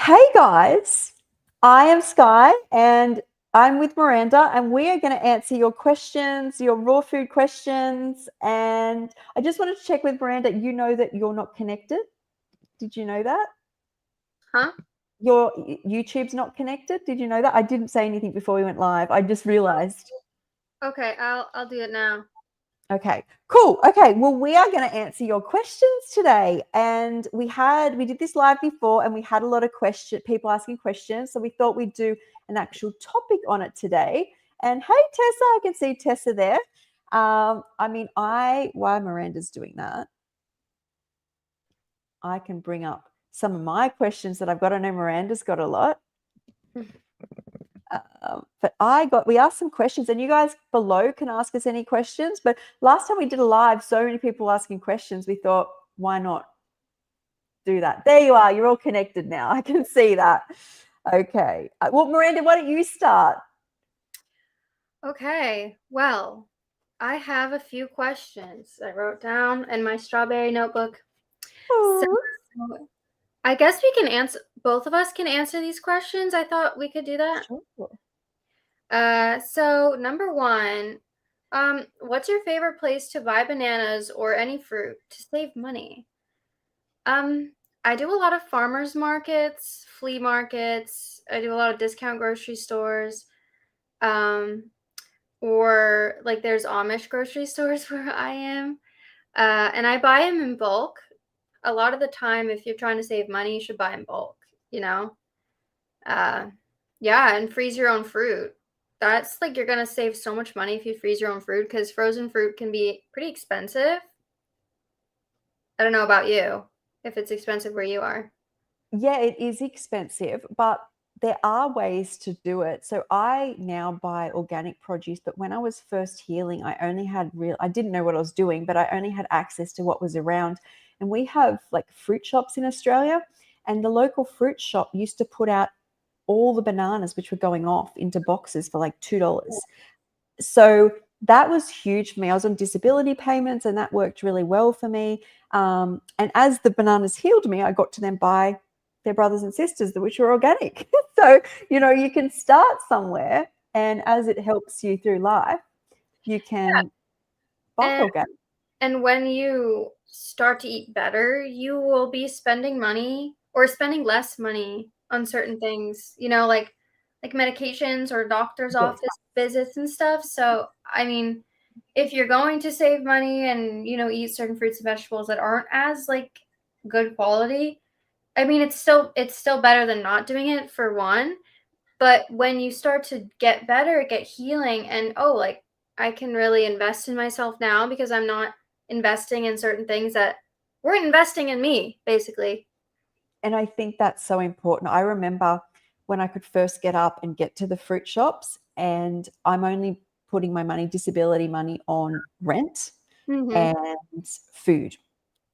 Hey guys, I am Skye and I'm with Miranda, and we are going to answer your questions, your raw food questions. And I just wanted to check with Miranda, you know that you're not connected. Did you know that? Huh? Your YouTube's not connected. Did you know that? I didn't say anything before we went live. I just realized. Okay, I'll do it now. Okay, cool. Okay, well, we are going to answer your questions today, and we did this live before, and we had a lot of people asking questions, so we thought we'd do an actual topic on it today. And hey, Tessa, I can see Tessa there. Why Miranda's doing that? I can bring up some of my questions that I've got. I know Miranda's got a lot. But we asked some questions, and you guys below can ask us any questions. But last time we did a live, so many people asking questions, we thought, why not do that? There you are. You're all connected now. I can see that. Okay. Well, Miranda, why don't you start? Okay, well, I have a few questions I wrote down in my strawberry notebook. So Oh, I guess we can answer, both of us can answer these questions. I thought we could do that. sure. So number one, what's your favorite place to buy bananas or any fruit to save money? Um, I do a lot of farmers markets, flea markets. I do a lot of discount grocery stores. Um, or like there's Amish grocery stores where I am. And I buy them in bulk. A lot of the time, if you're trying to save money, you should buy in bulk, you know? Uh, yeah, and freeze your own fruit. That's like you're gonna save so much money if you freeze your own fruit because frozen fruit can be pretty expensive. I don't know about you, if it's expensive where you are. Yeah, it is expensive, but there are ways to do it. So I now buy organic produce, but when I was first healing, I didn't know what I was doing, but I only had access to what was around. And we have like fruit shops in Australia, and the local fruit shop used to put out all the bananas which were going off into boxes for like $2. So that was huge for me. I was on disability payments, and that worked really well for me. And as the bananas healed me, I got to then buy their brothers and sisters, which were organic. So, you can start somewhere, and as it helps you through life, you can buy And organic. and when you start to eat better, you will be spending money or spending less money on certain things, like medications or doctor's Yes. office visits and stuff. So, I mean, if you're going to save money and, eat certain fruits and vegetables that aren't as like good quality, I mean, it's still better than not doing it for one. But when you start to get better, get healing, and like I can really invest in myself now because I'm not investing in certain things that weren't investing in me, basically. And I think that's so important. I remember when I could first get up and get to the fruit shops, and I'm only putting my money, disability money, on rent Mm-hmm. and food.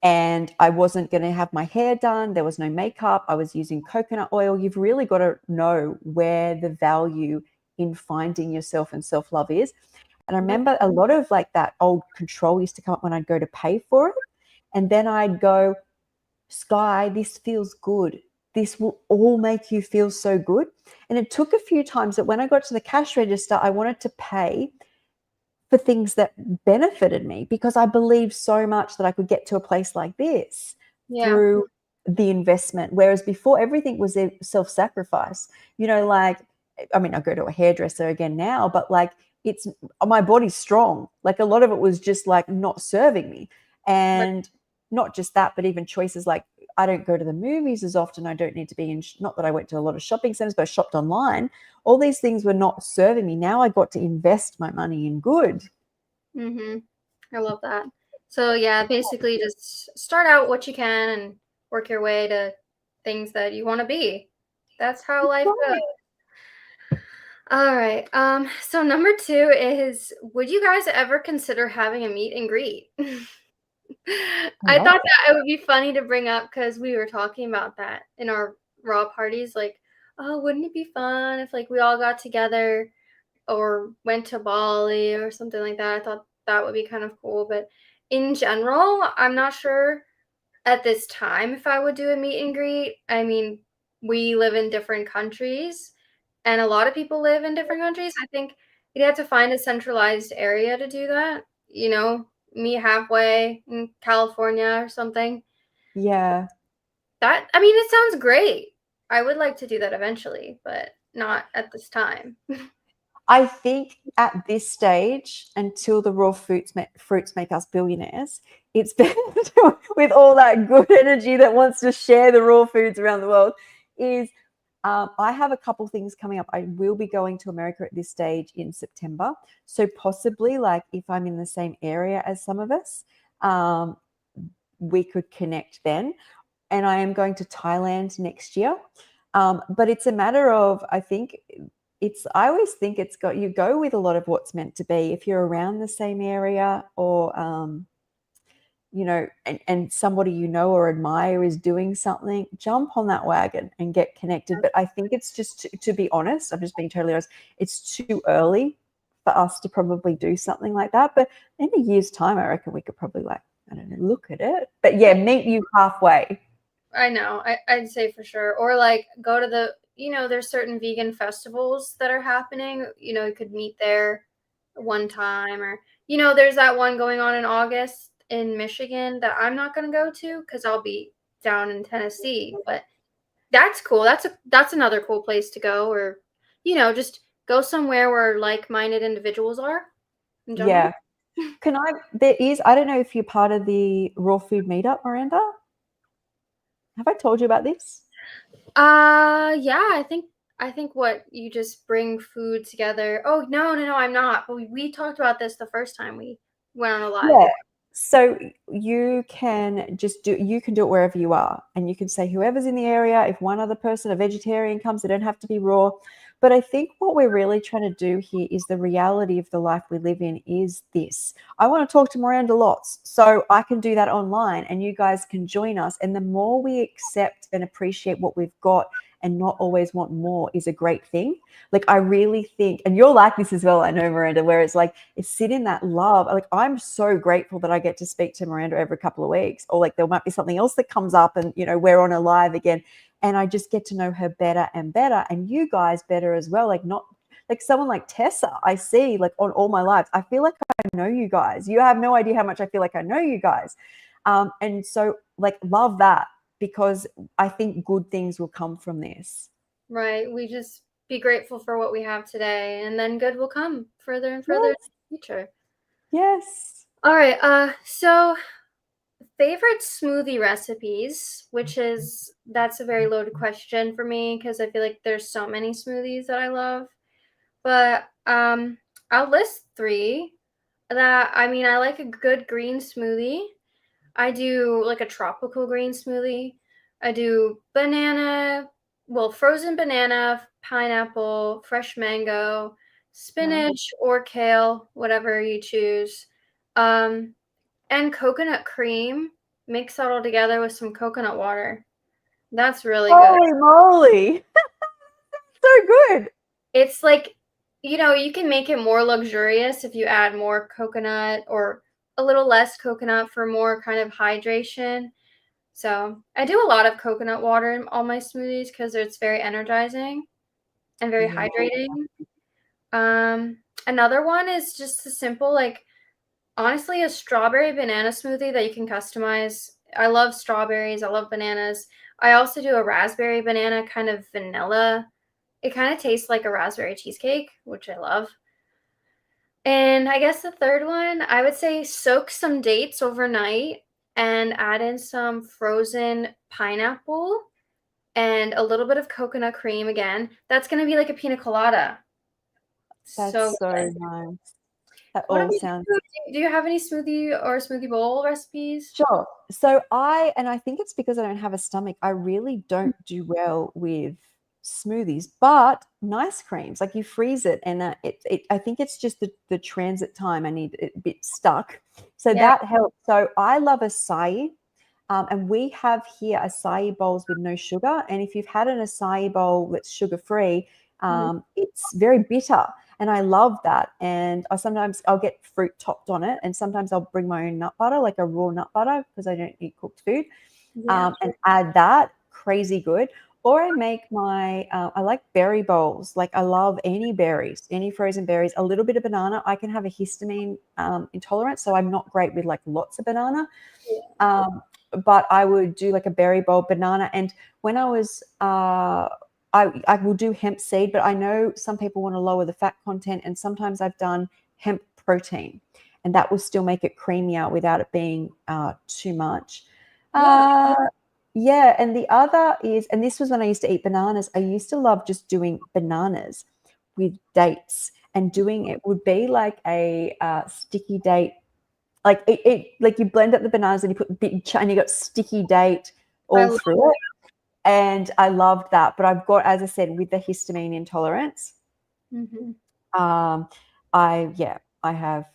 And I wasn't going to have my hair done. There was no makeup. I was using coconut oil. You've really got to know where the value in finding yourself and self love is. And I remember a lot of like that old control used to come up when I'd go to pay for it. And then I'd go, Skye, this feels good. This will all make you feel so good. And it took a few times that when I got to the cash register, I wanted to pay for things that benefited me because I believed so much that I could get to a place like this Yeah. through the investment. Whereas before, everything was a self sacrifice. Like, I mean, I go to a hairdresser again now, but like, it's my body's strong. Like, a lot of it was just like not serving me. But And not just that, but even choices like I don't go to the movies as often. I don't need to be in, not that I went to a lot of shopping centers, but I shopped online. All these things were not serving me. Now I got to invest my money in good. mm-hmm. I love that. So yeah, basically just start out what you can and work your way to things that you want to be. That's how life goes. All right. So number two is, would you guys ever consider having a meet and greet? I I love thought that. that it would be funny to bring up because we were talking about that in our raw parties. Like, oh, wouldn't it be fun if like we all got together or went to Bali or something like that? I thought that would be kind of cool. But in general, I'm not sure at this time if I would do a meet and greet. I mean, we live in different countries, and a lot of people live in different countries. I think you'd have to find a centralized area to do that, meet halfway in California or something. Yeah. It sounds great. I would like to do that eventually, but not at this time. I think at this stage, until the raw fruits make us billionaires, it's better with all that good energy that wants to share the raw foods around the world. I have a couple things coming up. I will be going to America at this stage in September, so possibly, like, if I'm in the same area as some of us, we could connect then. And I am going to Thailand next year. But it's a matter of, I always think you go with a lot of what's meant to be. If you're around the same area, or, and somebody or admire is doing something, jump on that wagon and get connected. But I think it's just, to be honest, I'm just being totally honest, it's too early for us to probably do something like that. But in a year's time, I reckon we could probably, like, I don't know, look at it. But yeah, meet you halfway. I know. I'd say for sure. Or like go to there's certain vegan festivals that are happening. You could meet there one time, or there's that one going on in August in Michigan that I'm not going to go to because I'll be down in Tennessee. But that's cool. That's another cool place to go, or just go somewhere where like-minded individuals are and jump on. Yeah. I don't know if you're part of the Raw Food Meetup, Miranda. Have I told you about this? Yeah, I think what you just bring food together. Oh, no, I'm not. But we talked about this the first time we went on a live. Yeah. So you can do it wherever you are, and you can say whoever's in the area. If one other person, a vegetarian, comes, they don't have to be raw. But I think what we're really trying to do here is, the reality of the life we live in is this. I want to talk to Miranda lots, so I can do that online, and you guys can join us. And the more we accept and appreciate what we've got and not always want more is a great thing. Like, I really think, and you're like this as well, I know, Miranda, where it's like, it's sit in that love. Like, I'm so grateful that I get to speak to Miranda every couple of weeks, or like there might be something else that comes up and, we're on a live again. And I just get to know her better and better, and you guys better as well. Like, not like someone like Tessa, I see, like, on all my lives. I feel like I know you guys. You have no idea how much I feel like I know you guys. And so, like, love that, because I think good things will come from this. Right. We just be grateful for what we have today, and then good will come further and further in the future. Yes. All right. So favorite smoothie recipes, that's a very loaded question for me because I feel like there's so many smoothies that I love. But I'll list three I like a good green smoothie. I do like a tropical green smoothie. I do frozen banana, pineapple, fresh mango, spinach or kale, whatever you choose. And coconut cream. Mix that all together with some coconut water. That's really good. Holy moly. So good. It's like, you can make it more luxurious if you add more coconut or a little less coconut for more kind of hydration. So I do a lot of coconut water in all my smoothies because it's very energizing and very hydrating. Another one is just a simple, like, honestly, a strawberry banana smoothie that you can customize. I love strawberries. I love bananas. I also do a raspberry banana kind of vanilla. It kind of tastes like a raspberry cheesecake, which I love. And I guess the third one, I would say soak some dates overnight and add in some frozen pineapple and a little bit of coconut cream again. That's going to be like a pina colada. That's so so good. nice. That What all about sounds you? Do you have any smoothie or smoothie bowl recipes? sure. So I think it's because I don't have a stomach. I really don't do well with smoothies, but nice creams, like, you freeze it, and I think it's just the transit time. I need it a bit stuck, so Yeah. that helps. So I love acai. And we have here acai bowls with no sugar. And if you've had an acai bowl that's sugar-free, it's very bitter. And I love that. And sometimes I'll get fruit topped on it. And sometimes I'll bring my own nut butter, like a raw nut butter, because I don't eat cooked food, Yeah. and add that. Crazy good. Or I make my, I like berry bowls. Like I love any berries, any frozen berries, a little bit of banana. I can have a histamine intolerance, so I'm not great with like lots of banana. Yeah. But I would do like a berry bowl, banana. And when I was, I will do hemp seed, but I know some people want to lower the fat content, and sometimes I've done hemp protein, and that will still make it creamier without it being too much. Yeah. Uh, yeah, and the other is, and this was when I used to eat bananas. I used to love just doing bananas with dates, and doing it would be like a sticky date, like like you blend up the bananas and you put and you got sticky date I all love through it. And I loved that. But I've got, as I said, with the histamine intolerance, hmm um, I have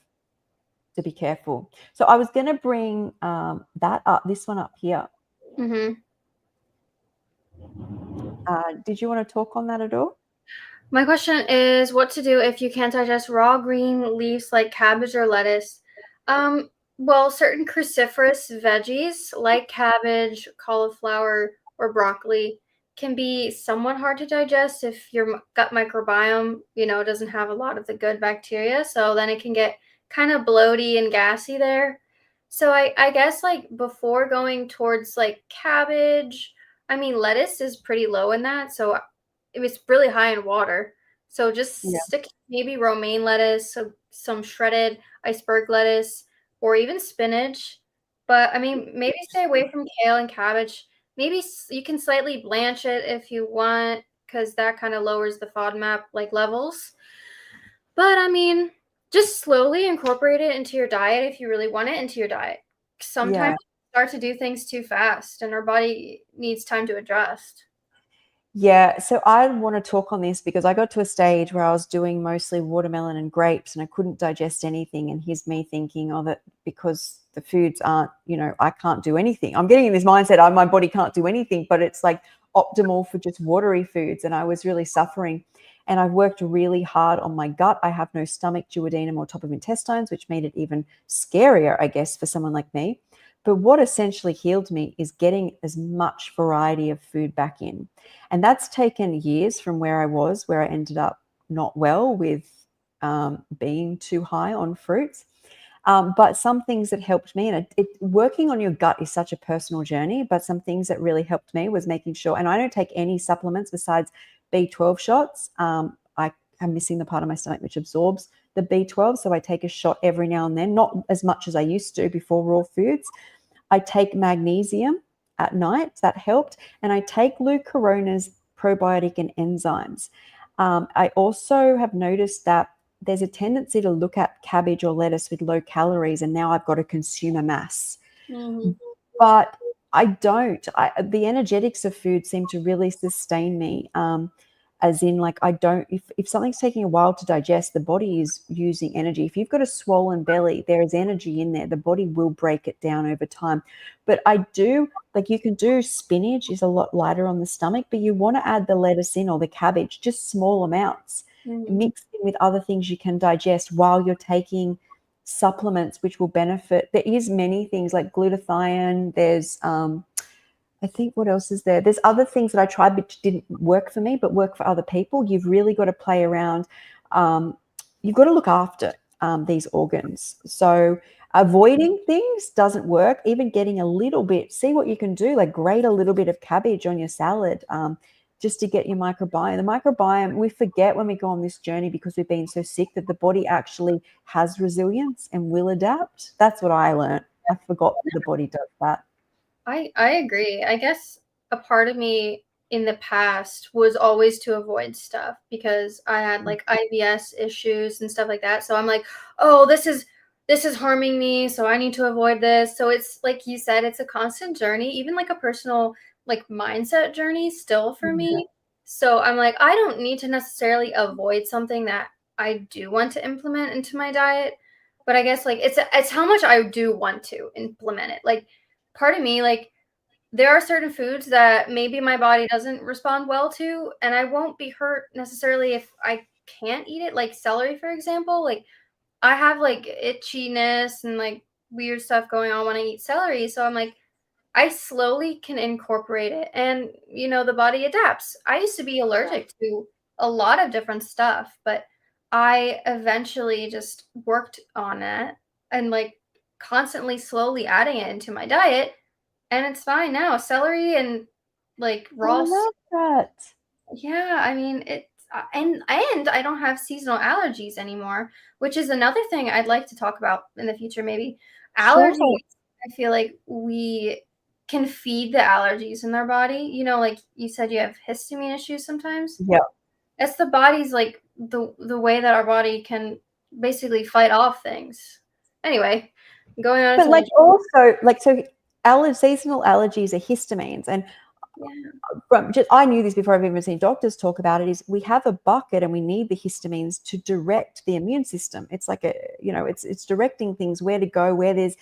to be careful. So I was going to bring that up, this one up here. hmm Did you want to talk on that at all? My question is what to do if you can't digest raw green leaves like cabbage or lettuce. Well, certain cruciferous veggies like cabbage, cauliflower, or broccoli can be somewhat hard to digest if your gut microbiome, doesn't have a lot of the good bacteria. So then it can get kind of bloaty and gassy there. So I guess like before going towards like cabbage, I mean lettuce is pretty low in that. So it was really high in water. So Yeah. just stick to maybe romaine lettuce, so some shredded iceberg lettuce, or even spinach. But I mean, maybe stay away from kale and cabbage. Maybe you can slightly blanch it if you want, because that kind of lowers the FODMAP like levels. But I mean, just slowly incorporate it into your diet if you really want it into your diet. Sometimes Yeah. we start to do things too fast, and our body needs time to adjust. Yeah, so I want to talk on this because I got to a stage where I was doing mostly watermelon and grapes and I couldn't digest anything. And here's me thinking, oh, that because the foods aren't, I can't do anything. I'm getting in this mindset, my body can't do anything, but it's like optimal for just watery foods. And I was really suffering. And I've worked really hard on my gut. I have no stomach, duodenum, or top of intestines, which made it even scarier, I guess, for someone like me. But what essentially healed me is getting as much variety of food back in. And that's taken years from where I was, where I ended up not well with being too high on fruits. But some things that helped me, and working on your gut is such a personal journey, but some things that really helped me was making sure, and I don't take any supplements besides B12 shots. I am missing the part of my stomach which absorbs the B12. So I take a shot every now and then, not as much as I used to before raw foods. I take magnesium at night, that helped. And I take Lou Corona's probiotic and enzymes. I also have noticed that there's a tendency to look at cabbage or lettuce with low calories, and now I've got to consume a mass. Mm-hmm. But I don't. The energetics of food seem to really sustain me. As in, like, I don't, if something's taking a while to digest, the body is using energy. If you've got a swollen belly, there is energy in there. The body will break it down over time. But I do, like, you can do spinach is a lot lighter on the stomach, but you want to add the lettuce in or the cabbage, just small amounts, Mm-hmm. mixed in with other things you can digest while you're taking supplements which will benefit. There is many things like glutathione. There's I think what else is there? There's other things that I tried which didn't work for me, but work for other people. You've really got to play around. Um, you've got to look after these organs. So avoiding things doesn't work. Even getting a little bit, see what you can do. Like grate a little bit of cabbage on your salad, just to get your microbiome. The microbiome, we forget when we go on this journey because we've been so sick that the body actually has resilience and will adapt. That's what I learned. I forgot the body does that. I agree. I guess a part of me in the past was always to avoid stuff because I had like IBS issues and stuff like that. So I'm like, oh, this is harming me, so I need to avoid this. So it's like you said, it's a constant journey, even like a personal like mindset journey still for Yeah. me. So I'm like, I don't need to necessarily avoid something that I do want to implement into my diet, but I guess like it's how much I do want to implement it. Like part of me, like, there are certain foods that maybe my body doesn't respond well to, and I won't be hurt necessarily if I can't eat it, like celery, for example. Like, I have like itchiness and like weird stuff going on when I eat celery. So I'm like, I slowly can incorporate it, and the body adapts. I used to be allergic to a lot of different stuff, but I eventually just worked on it and like constantly slowly adding it into my diet, and it's fine now. Celery and like I raw. love that. Yeah, I mean it's and I don't have seasonal allergies anymore, which is another thing I'd like to talk about in the future maybe. Sure. Allergies, I feel like we can feed the allergies in their body. Like you said you have histamine issues sometimes. Yeah. It's the body's like the way that our body can basically fight off things. Anyway, going on a But like tangent. also like so seasonal allergies are histamines, and Yeah. from just I knew this before I've even seen doctors talk about it, is we have a bucket and we need the histamines to direct the immune system. It's like it's directing things where to go, where there's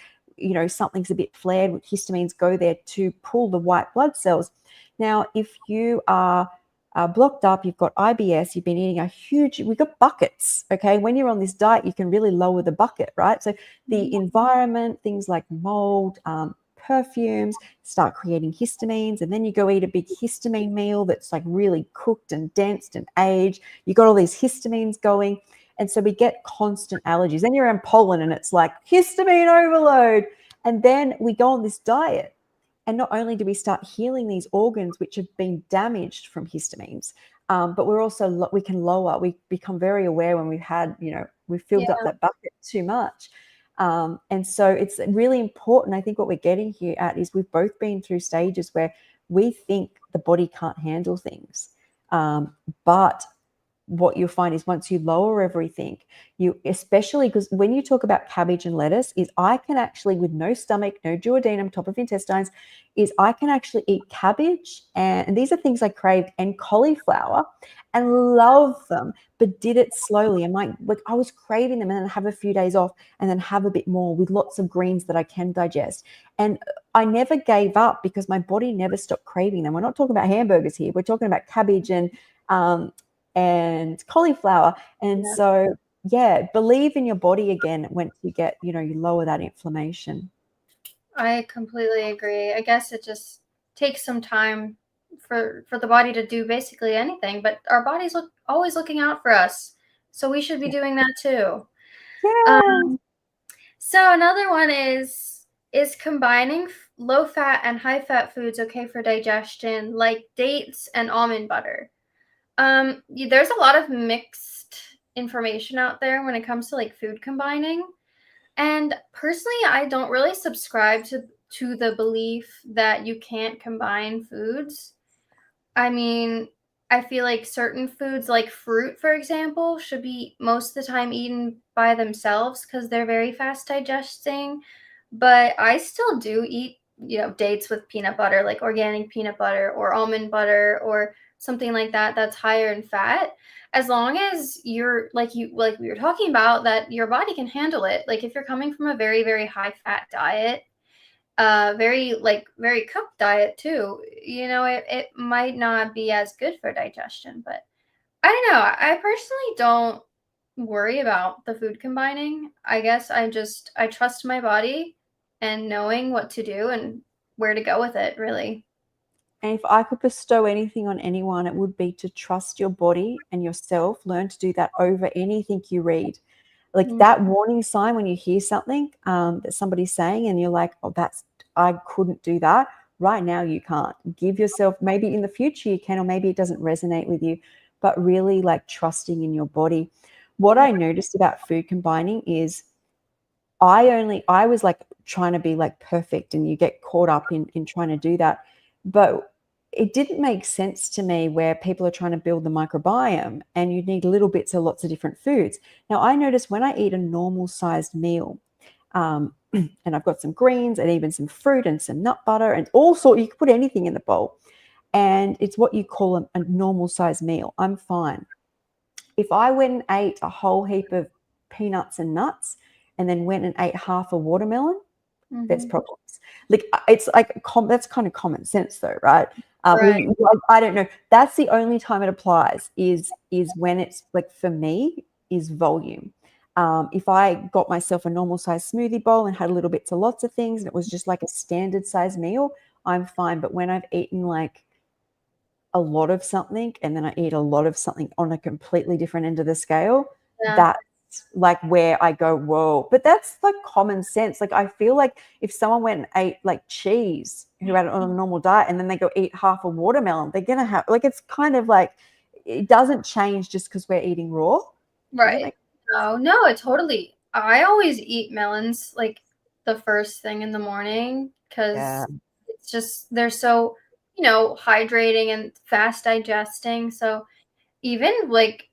something's a bit flared, histamines go there to pull the white blood cells. Now if you are blocked up, you've got IBS, you've been eating we've got buckets. Okay, when you're on this diet you can really lower the bucket, right? So the environment, things like mold, perfumes start creating histamines, and then you go eat a big histamine meal that's like really cooked and dense and aged. You got all these histamines going, and so we get constant allergies. Then you're in Poland and it's like histamine overload, and then we go on this diet, and not only do we start healing these organs which have been damaged from histamines, but we can lower, we become very aware when we've filled up Yeah. that bucket too much. And so it's really important. I think what we're getting here at is we've both been through stages where we think the body can't handle things. But what you'll find is once you lower everything, especially because when you talk about cabbage and lettuce, is I can actually, with no stomach, no duodenum, top of intestines, is I can actually eat cabbage, and these are things I craved, and cauliflower, and love them, but did it slowly. And I was craving them, and then have a few days off, and then have a bit more with lots of greens that I can digest. And I never gave up because my body never stopped craving them. We're not talking about hamburgers here. We're talking about cabbage um, and cauliflower. And Yeah. so, yeah, believe in your body again once you lower that inflammation. I completely agree. I guess it just takes some time for the body to do basically anything, but our body's always looking out for us. So we should be Yeah. doing that too. Yes. Um, so another one is combining low fat and high fat foods okay for digestion, like dates and almond butter. There's a lot of mixed information out there when it comes to like food combining. And personally, I don't really subscribe to the belief that you can't combine foods. I mean, I feel like certain foods like fruit, for example, should be most of the time eaten by themselves because they're very fast digesting. But I still do eat, dates with peanut butter, like organic peanut butter or almond butter or something like that that's higher in fat. As long as you're like we were talking about, that your body can handle it. Like if you're coming from a very, very high fat diet, very cooked diet too, it might not be as good for digestion. But I don't know, I personally don't worry about the food combining. I guess I trust my body and knowing what to do and where to go with it, really. And if I could bestow anything on anyone, it would be to trust your body and yourself. Learn to do that over anything you read. Like Mm. that warning sign when you hear something that somebody's saying, and you're like, oh, I couldn't do that. Right now, you can't. Give yourself, maybe in the future you can, or maybe it doesn't resonate with you, but really like trusting in your body. What Yeah. I noticed about food combining is I was like trying to be like perfect, and you get caught up in trying to do that. But it didn't make sense to me where people are trying to build the microbiome and you need little bits of lots of different foods. Now I notice when I eat a normal sized meal, and I've got some greens and even some fruit and some nut butter and all sort, you can put anything in the bowl, and it's what you call a normal sized meal, I'm fine. If I went and ate a whole heap of peanuts and nuts and then went and ate half a watermelon, there's Mhm. problems. Like it's like that's kind of common sense, though, right? Right. I don't know. That's the only time it applies is when it's like for me is volume. If I got myself a normal size smoothie bowl and had a little bits of lots of things and it was just like a standard size meal, I'm fine. But when I've eaten like a lot of something and then I eat a lot of something on a completely different end of the scale, Yeah. that's like where I go, whoa. But that's like common sense. Like I feel like if someone went and ate like cheese who had it on a normal diet and then they go eat half a watermelon, they're gonna have like, it's kind of like it doesn't change just because we're eating raw. Does that Right. make No, it totally. I always eat melons like the first thing in the morning Yeah. because it's just they're so, hydrating and fast digesting. So even like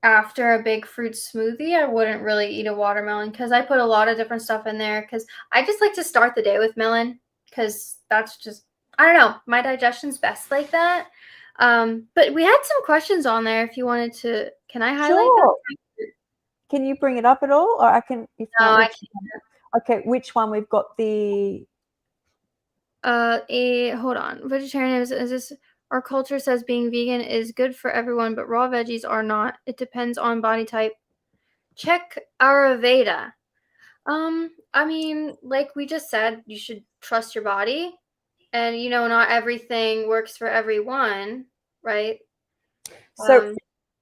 after a big fruit smoothie, I wouldn't really eat a watermelon because I put a lot of different stuff in there because I just like to start the day with melon because that's just, I don't know, my digestion's best like that. But we had some questions on there if you wanted to. Can I highlight them? Sure. Can you bring it up at all? Or I can, if No, not, I we can't. can. Okay, which one? We've got the Hold on. Vegetarian is this our culture says being vegan is good for everyone, but raw veggies are not. It depends on body type. Check Ayurveda. I mean, like we just said, you should trust your body, and not everything works for everyone, right? so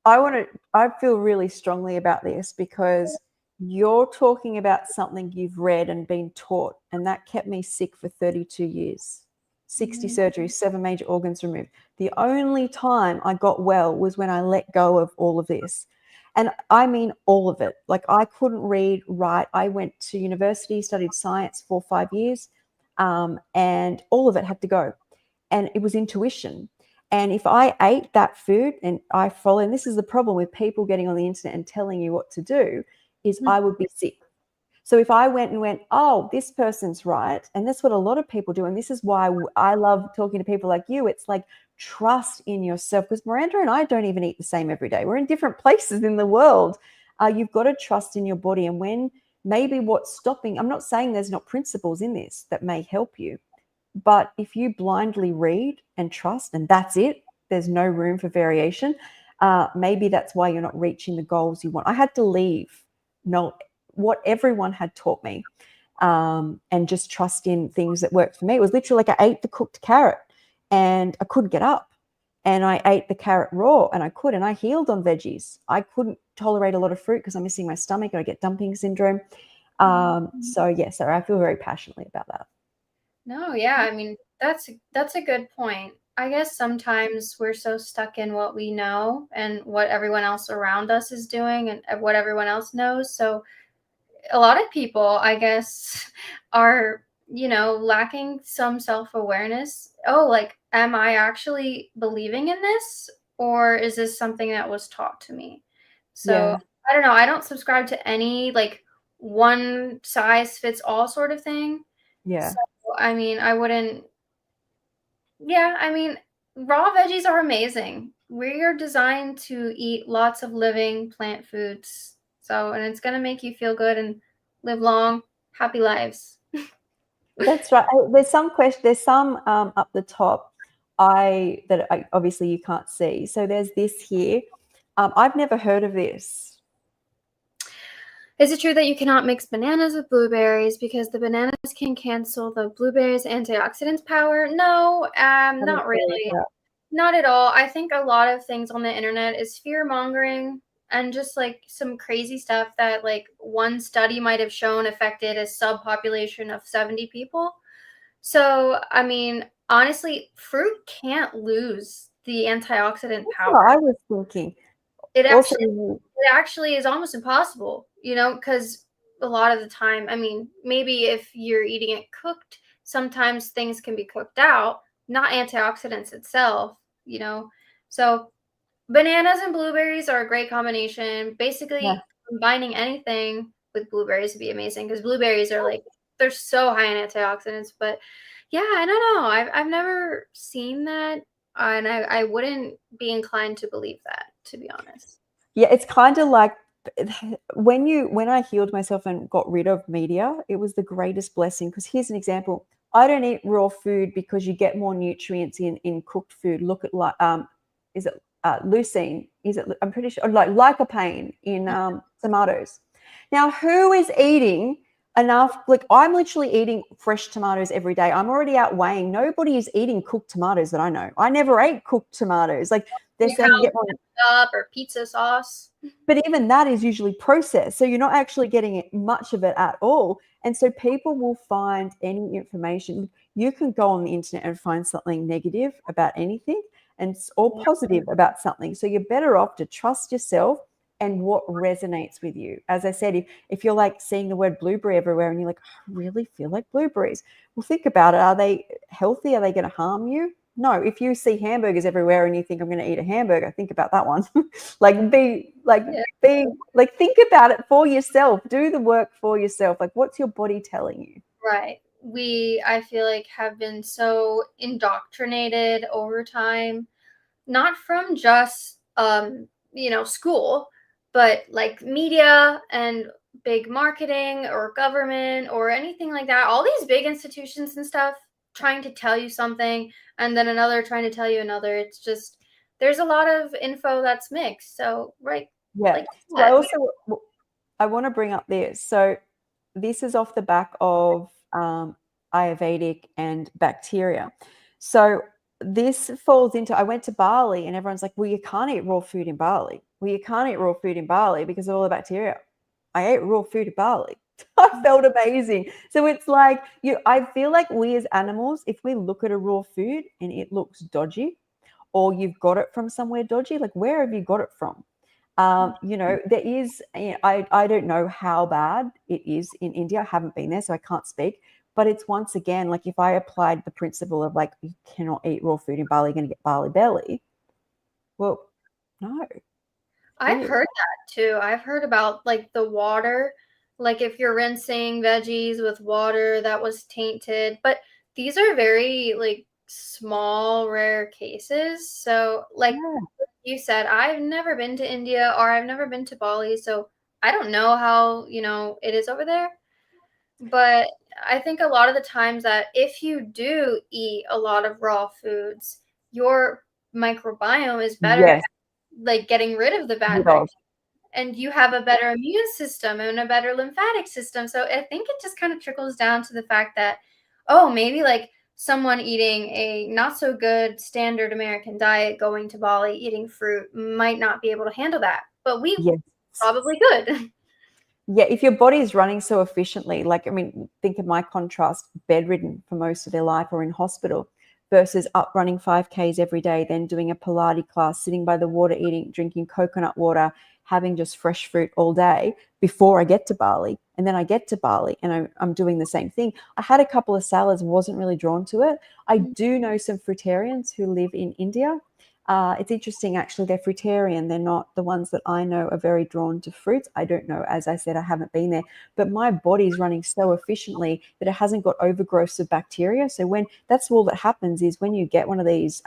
Um, I feel really strongly about this because you're talking about something you've read and been taught, and that kept me sick for 32 years. 60 surgeries, 7 major organs removed. The only time I got well was when I let go of all of this. And I mean all of it. Like I couldn't read, write. I went to university, studied science for 5 years, and all of it had to go. And it was intuition. And if I ate that food and I follow, and this is the problem with people getting on the internet and telling you what to do, is I would be sick. So if I went, oh, this person's right, and that's what a lot of people do, and this is why I love talking to people like you. It's like trust in yourself, because Miranda and I don't even eat the same every day. We're in different places in the world. You've got to trust in your body, and when maybe what's stopping, I'm not saying there's not principles in this that may help you, but if you blindly read and trust, and that's it, there's no room for variation. Maybe that's why you're not reaching the goals you want. I had to leave what everyone had taught me, and just trust in things that worked for me. It was literally like I ate the cooked carrot and I couldn't get up. And I ate the carrot raw and I healed on veggies. I couldn't tolerate a lot of fruit because I'm missing my stomach and I get dumping syndrome. So I feel very passionately about that. no, yeah, I mean that's a good point. I guess sometimes we're so stuck in what we know and what everyone else around us is doing and what everyone else knows. So a lot of people, I guess, are, lacking some self-awareness. Oh, like, am I actually believing in this? Or is this something that was taught to me? So Yeah. I don't know. I don't subscribe to any like one size fits all sort of thing. Yeah. So, I mean, I wouldn't, yeah, I mean, raw veggies are amazing. We are designed to eat lots of living plant foods. So, and it's going to make you feel good and live long, happy lives. That's right. There's some question. There's some up the top. Obviously you can't see. So there's this here. I've never heard of this. Is it true that you cannot mix bananas with blueberries because the bananas can cancel the blueberries' antioxidants power? No, I don't not believe really. that. Not at all. I think a lot of things on the internet is fear mongering and just like some crazy stuff that like one study might have shown affected a subpopulation of 70 people. So, I mean, honestly, fruit can't lose the antioxidant That's power. what I was thinking. It Also, actually it actually is almost impossible, because a lot of the time, I mean, maybe if you're eating it cooked, sometimes things can be cooked out, not antioxidants itself, you know. So bananas and blueberries are a great combination. yeah, Basically, combining anything with blueberries would be amazing because blueberries are like they're so high in antioxidants. But yeah, I don't know. I've never seen that, and I wouldn't be inclined to believe that, to be honest. yeah, it's kind of like when I healed myself and got rid of media, it was the greatest blessing. Because here's an example: I don't eat raw food because you get more nutrients in cooked food. Look at is it leucine, is it? I'm pretty sure, like lycopene in tomatoes. Now, who is eating enough? Like, I'm literally eating fresh tomatoes every day. I'm already out weighing. Nobody is eating cooked tomatoes that I know. I never ate cooked tomatoes. Like, they're Like saying how you get one, up or pizza sauce. but even that is usually processed. So you're not actually getting much of it at all. And so people will find any information. You can go on the internet and find something negative about anything and or positive about something. So you're better off to trust yourself and what resonates with you. As I said, if you're like seeing the word blueberry everywhere and you're like, I really feel like blueberries. Well, think about it. Are they healthy? Are they going to harm you? No. If you see hamburgers everywhere and you think I'm going to eat a hamburger, think about that one. Think about it for yourself. Do the work for yourself. Like, what's your body telling you? Right. We, I feel like, have been so indoctrinated over time, not from just school, but like media and big marketing or government or anything like that. All these big institutions and stuff trying to tell you something and then another trying to tell you another. It's just there's a lot of info that's mixed. So, right, Yeah. like you I said, also I want to bring up this. So this is off the back of Ayurvedic and bacteria. So this falls into, I went to Bali and everyone's like, well, you can't eat raw food in Bali. Well, you can't eat raw food in Bali because of all the bacteria. I ate raw food in Bali. I felt amazing. So it's like I feel like we as animals, if we look at a raw food and it looks dodgy, or you've got it from somewhere dodgy, like where have you got it from? There is, I don't know how bad it is in India. I haven't been there, so I can't speak. But it's once again, like if I applied the principle of like, you cannot eat raw food in Bali, you're going to get Bali belly. Well, no. I've heard that too. I've heard about like the water, like if you're rinsing veggies with water that was tainted, but these are very like small, rare cases. So, like Yeah. you said, I've never been to India or I've never been to Bali, so I don't know how, it is over there. But I think a lot of the times that if you do eat a lot of raw foods, your microbiome is better at Yes. like getting rid of the bad Rid of. bacteria and you have a better immune system and a better lymphatic system. So I think it just kind of trickles down to the fact that, oh, maybe like someone eating a not so good standard American diet, going to Bali, eating fruit might not be able to handle that. But we Yes. probably could. Yeah, if your body is running so efficiently, like, I mean, think of my contrast, bedridden for most of their life or in hospital versus up running 5Ks every day, then doing a Pilates class, sitting by the water, drinking coconut water, having just fresh fruit all day before I get to Bali. And then I get to Bali and I'm doing the same thing. I had a couple of salads, wasn't really drawn to it. I do know some fruitarians who live in India. It's interesting, actually. They're fruitarian. They're not the ones that I know are very drawn to fruits. I don't know. As I said, I haven't been there. But my body's running so efficiently that it hasn't got overgrowths of bacteria. So that's all that happens is when you get one of these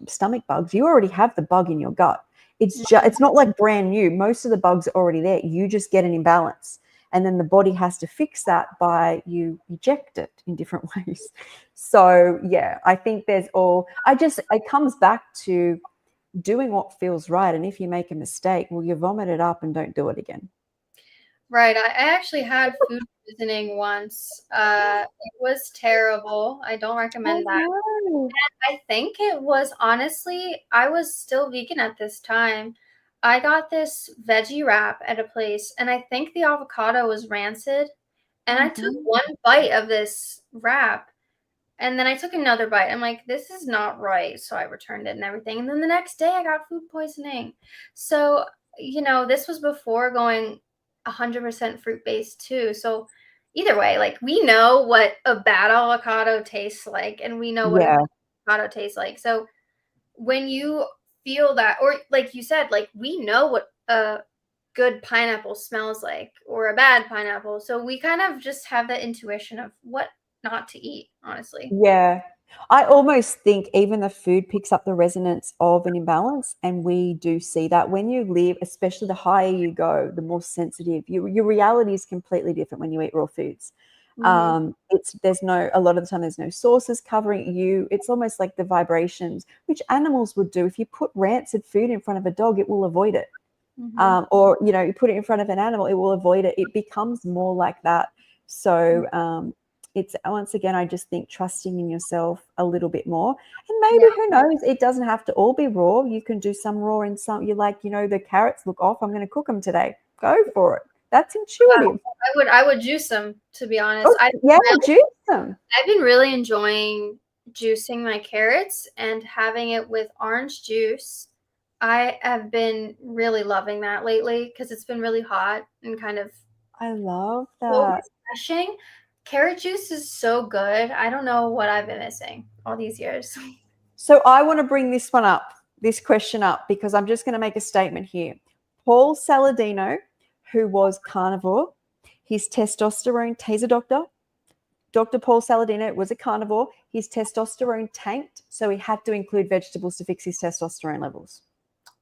stomach bugs, you already have the bug in your gut. It's not like brand new. Most of the bugs are already there. You just get an imbalance. And then the body has to fix that by you eject it in different ways. So yeah, I think it comes back to doing what feels right. And if you make a mistake, well, you vomit it up and don't do it again. Right. I actually had food poisoning once. It was terrible. I don't recommend that. Oh, I think it was honestly, I was still vegan at this time. I got this veggie wrap at a place, and I think the avocado was rancid. And I took no. one bite of this wrap, and then I took another bite. I'm like, this is not right. So I returned it and everything. And then the next day, I got food poisoning. So, this was before going 100% fruit based too. So either way, like we know what a bad avocado tastes like, and we know what a Yeah. good avocado tastes like. So when you feel that, or like you said, like we know what a good pineapple smells like or a bad pineapple. So we kind of just have that intuition of what not to eat, honestly. Yeah. I almost think even the food picks up the resonance of an imbalance. And we do see that when you live, especially the higher you go, the more sensitive your reality is completely different when you eat raw foods. There's no, a lot of the time there's no sources covering you. It's almost like the vibrations, which animals would do. If you put rancid food in front of a dog, it will avoid it. Or, you know, you put it in front of an animal, it will avoid it. It becomes more like that. So it's, once again, I just think trusting in yourself a little bit more. And maybe, who knows, it doesn't have to all be raw. You can do some raw and some, you're like, you know, the carrots look off, I'm going to cook them today. Go for it. That's intuitive. I would juice them, to be honest. Oh, yeah, juice them. I've been really enjoying juicing my carrots and having it with orange juice. I have been really loving that lately because it's been really hot and kind of I love so that. refreshing. Carrot juice is so good. I don't know what I've been missing all these years. So I want to bring this question up, because I'm just going to make a statement here. Paul Saladino, who was carnivore, his testosterone, he's a doctor. Dr. Paul Saladino was a carnivore. His testosterone tanked, so he had to include vegetables to fix his testosterone levels.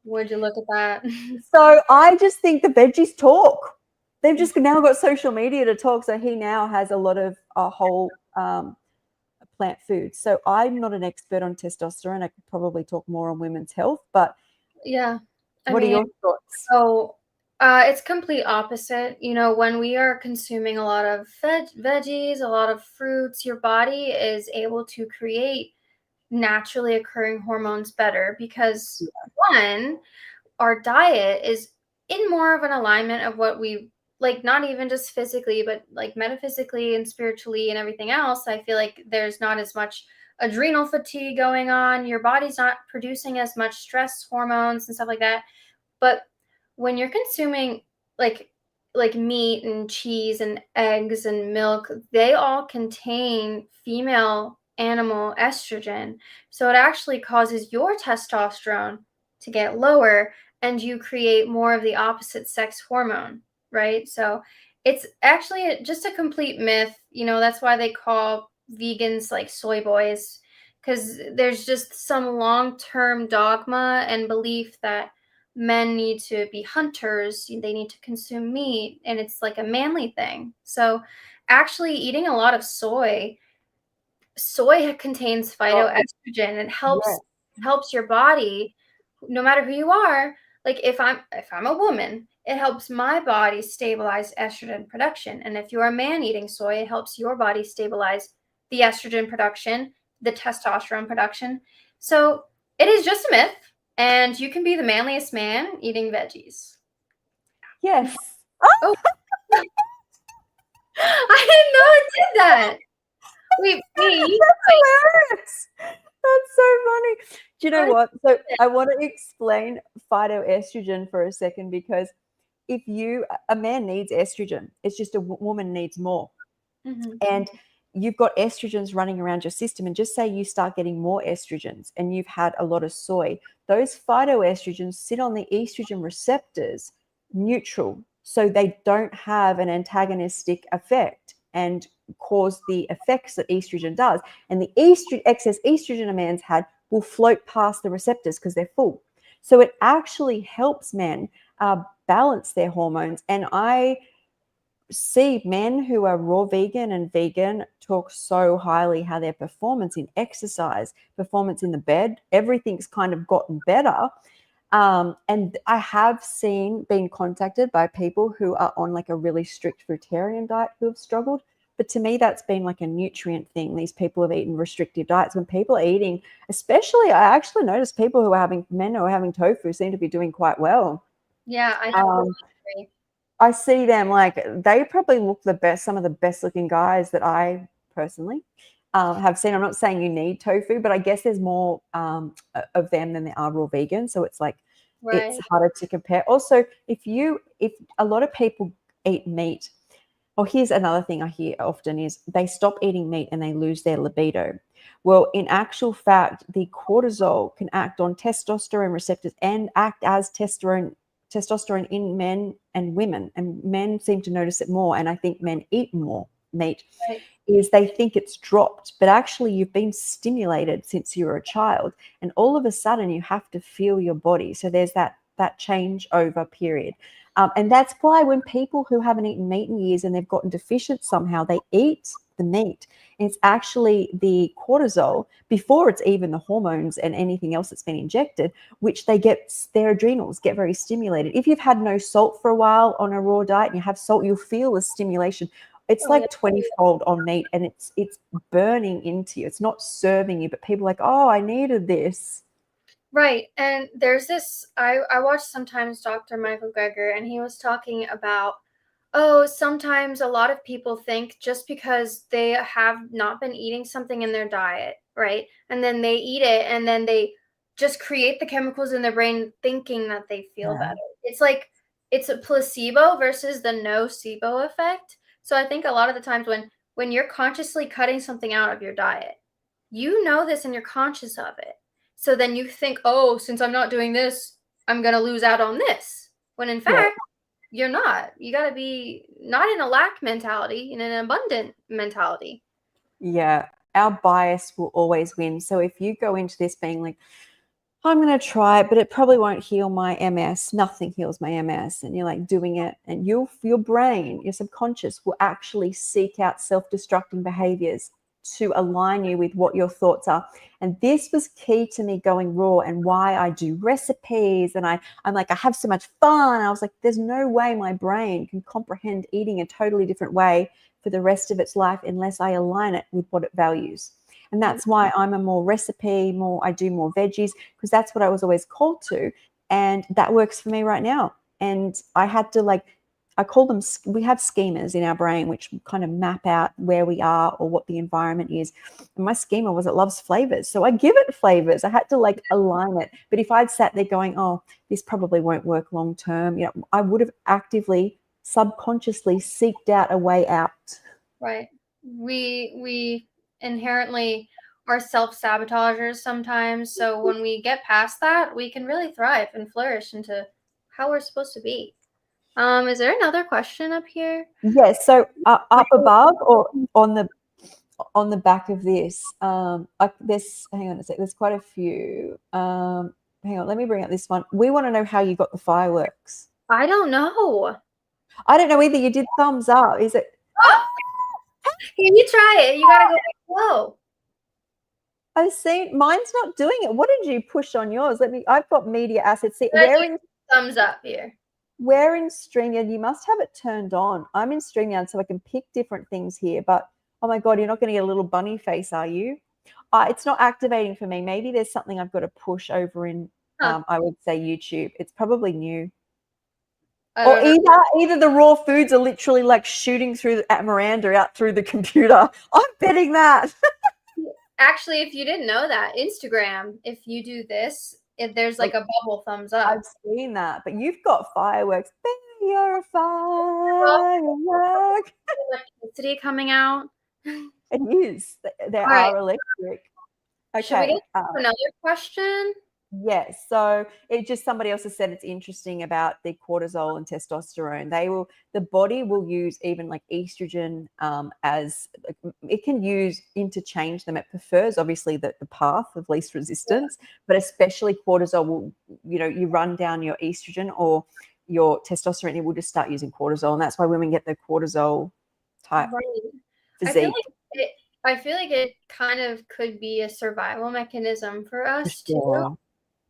Would you look at that? So I just think the veggies talk. They've just now got social media to talk. So he now has a lot of whole plant foods. So I'm not an expert on testosterone. I could probably talk more on women's health, but yeah. What are your thoughts? So it's complete opposite. You know, when we are consuming a lot of veggies, a lot of fruits, your body is able to create naturally occurring hormones better because one, our diet is in more of an alignment of what we like, not even just physically, but like metaphysically and spiritually and everything else. I feel like there's not as much adrenal fatigue going on. Your body's not producing as much stress hormones and stuff like that. But when you're consuming like meat and cheese and eggs and milk, they all contain female animal estrogen. So it actually causes your testosterone to get lower and you create more of the opposite sex hormone, right? So it's actually just a complete myth. You know, that's why they call vegans like soy boys, because there's just some long-term dogma and belief that men need to be hunters, they need to consume meat, and it's like a manly thing. So actually eating a lot of soy contains phytoestrogen and helps your body, no matter who you are. Like if I'm a woman, it helps my body stabilize estrogen production, and if you're a man eating soy, it helps your body stabilize the estrogen production, the testosterone production. So it is just a myth, and you can be the manliest man eating veggies. Yes. Oh, I didn't know it did that. Wait. That's hilarious. That's so funny. Do you know what? So I want to explain phytoestrogen for a second, because a man needs estrogen. It's just a woman needs more. And you've got estrogens running around your system, and just say you start getting more estrogens and you've had a lot of soy, those phytoestrogens sit on the estrogen receptors neutral, so they don't have an antagonistic effect and cause the effects that estrogen does. And the excess estrogen a man's had will float past the receptors because they're full. So it actually helps men balance their hormones. And I see men who are raw vegan and vegan talk so highly how their performance in exercise, performance in the bed, everything's kind of gotten better. And I have been contacted by people who are on like a really strict fruitarian diet who have struggled. But to me, that's been like a nutrient thing. These people have eaten restrictive diets. When people are eating, especially, I actually noticed men who are having tofu seem to be doing quite well. Yeah, I totally agree. I see them, like, they probably look the best, some of the best looking guys that I personally have seen. I'm not saying you need tofu, but I guess there's more of them than there are raw vegans. So it's like, it's harder to compare. Also, if a lot of people eat meat, or here's another thing I hear often is they stop eating meat and they lose their libido. Well, in actual fact, the cortisol can act on testosterone receptors and act as testosterone in men and women, and men seem to notice it more. And I think men eat more meat is they think it's dropped, but actually you've been stimulated since you were a child, and all of a sudden you have to feel your body. So there's that changeover period. And that's why when people who haven't eaten meat in years and they've gotten deficient somehow, they eat the meat. And it's actually the cortisol before it's even the hormones and anything else that's been injected, which their adrenals get very stimulated. If you've had no salt for a while on a raw diet and you have salt, you'll feel the stimulation. It's Oh, yeah. like 20-fold on meat, and it's burning into you. It's not serving you, but people are like, oh, I needed this. Right. And there's this, I watched sometimes Dr. Michael Greger, and he was talking about, oh, sometimes a lot of people think just because they have not been eating something in their diet, right? And then they eat it and then they just create the chemicals in their brain thinking that they feel Yeah. better. It's like it's a placebo versus the nocebo effect. So I think a lot of the times when you're consciously cutting something out of your diet, you know this and you're conscious of it. So then you think, oh, since I'm not doing this, I'm going to lose out on this. When in Yeah. fact, you're not. You got to be not in a lack mentality, in an abundant mentality. Yeah. Our bias will always win. So if you go into this being like, I'm going to try it, but it probably won't heal my MS. Nothing heals my MS. And you're like doing it, and your brain, your subconscious will actually seek out self-destructing behaviors to align you with what your thoughts are. And this was key to me going raw, and why I do recipes. And I'm like, I have so much fun. I was like, there's no way my brain can comprehend eating a totally different way for the rest of its life unless I align it with what it values. And that's why I'm a more recipe, I do more veggies, because that's what I was always called to. And that works for me right now. And I had to I call them, we have schemas in our brain, which kind of map out where we are or what the environment is. And my schema was it loves flavors. So I give it flavors. I had to align it. But if I'd sat there going, oh, this probably won't work long term, I would have actively, subconsciously seeked out a way out. Right. We inherently are self-sabotagers sometimes. So when we get past that, we can really thrive and flourish into how we're supposed to be. Is there another question up here? Yes. So up above or on the back of this, this. Hang on a sec. There's quite a few. Hang on. Let me bring up this one. We want to know how you got the fireworks. I don't know. I don't know either. You did thumbs up. Is it? Can you try it? You gotta go slow. I've seen mine's not doing it. What did you push on yours? I've got media assets. See, Thumbs up here. we're in StreamYard. You must have it turned on. I'm in StreamYard, so I can pick different things here. But oh my God, you're not going to get a little bunny face, are you? It's not activating for me. Maybe there's something I've got to push over in, I would say YouTube. It's probably new. Or either the raw foods are literally shooting through at Miranda out through the computer. I'm betting that. Actually, if you didn't know that, Instagram, if you do this, there's a bubble thumbs up. I've seen that, but you've got fireworks. You're a firework. Electricity coming out. It is. There are electric. Okay. Should we get another question? Yes. So it just somebody else has said it's interesting about the cortisol and testosterone. The body will use even estrogen as it can interchange them. It prefers obviously the path of least resistance, but especially cortisol will, you run down your estrogen or your testosterone, it will just start using cortisol. And that's why women get the cortisol type physique. I feel like it kind of could be a survival mechanism for us too.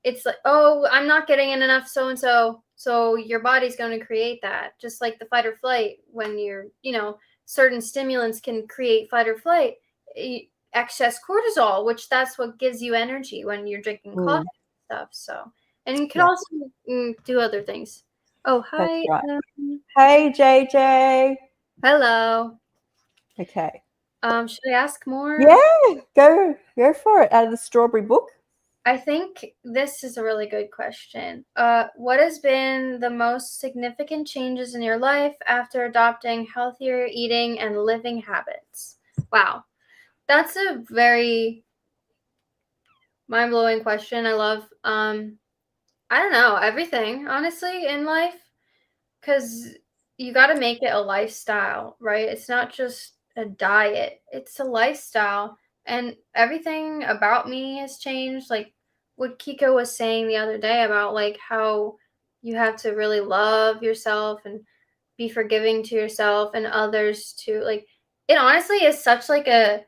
It's like, oh, I'm not getting in enough so-and-so. So your body's going to create that. Just like the fight or flight, when certain stimulants can create fight or flight, excess cortisol, which that's what gives you energy when you're drinking coffee and stuff. So, and you can also do other things. Oh, hi. That's right. Hey, JJ. Hello. Okay. Should I ask more? Yeah, go for it. Out of the strawberry book. I think this is a really good question. What has been the most significant changes in your life after adopting healthier eating and living habits? Wow. That's a very mind-blowing question. I love, I don't know, everything, honestly, in life, because you got to make it a lifestyle, right? It's not just a diet. It's a lifestyle. And everything about me has changed. Like what Kiko was saying the other day about how you have to really love yourself and be forgiving to yourself and others too. Like, it honestly is such like a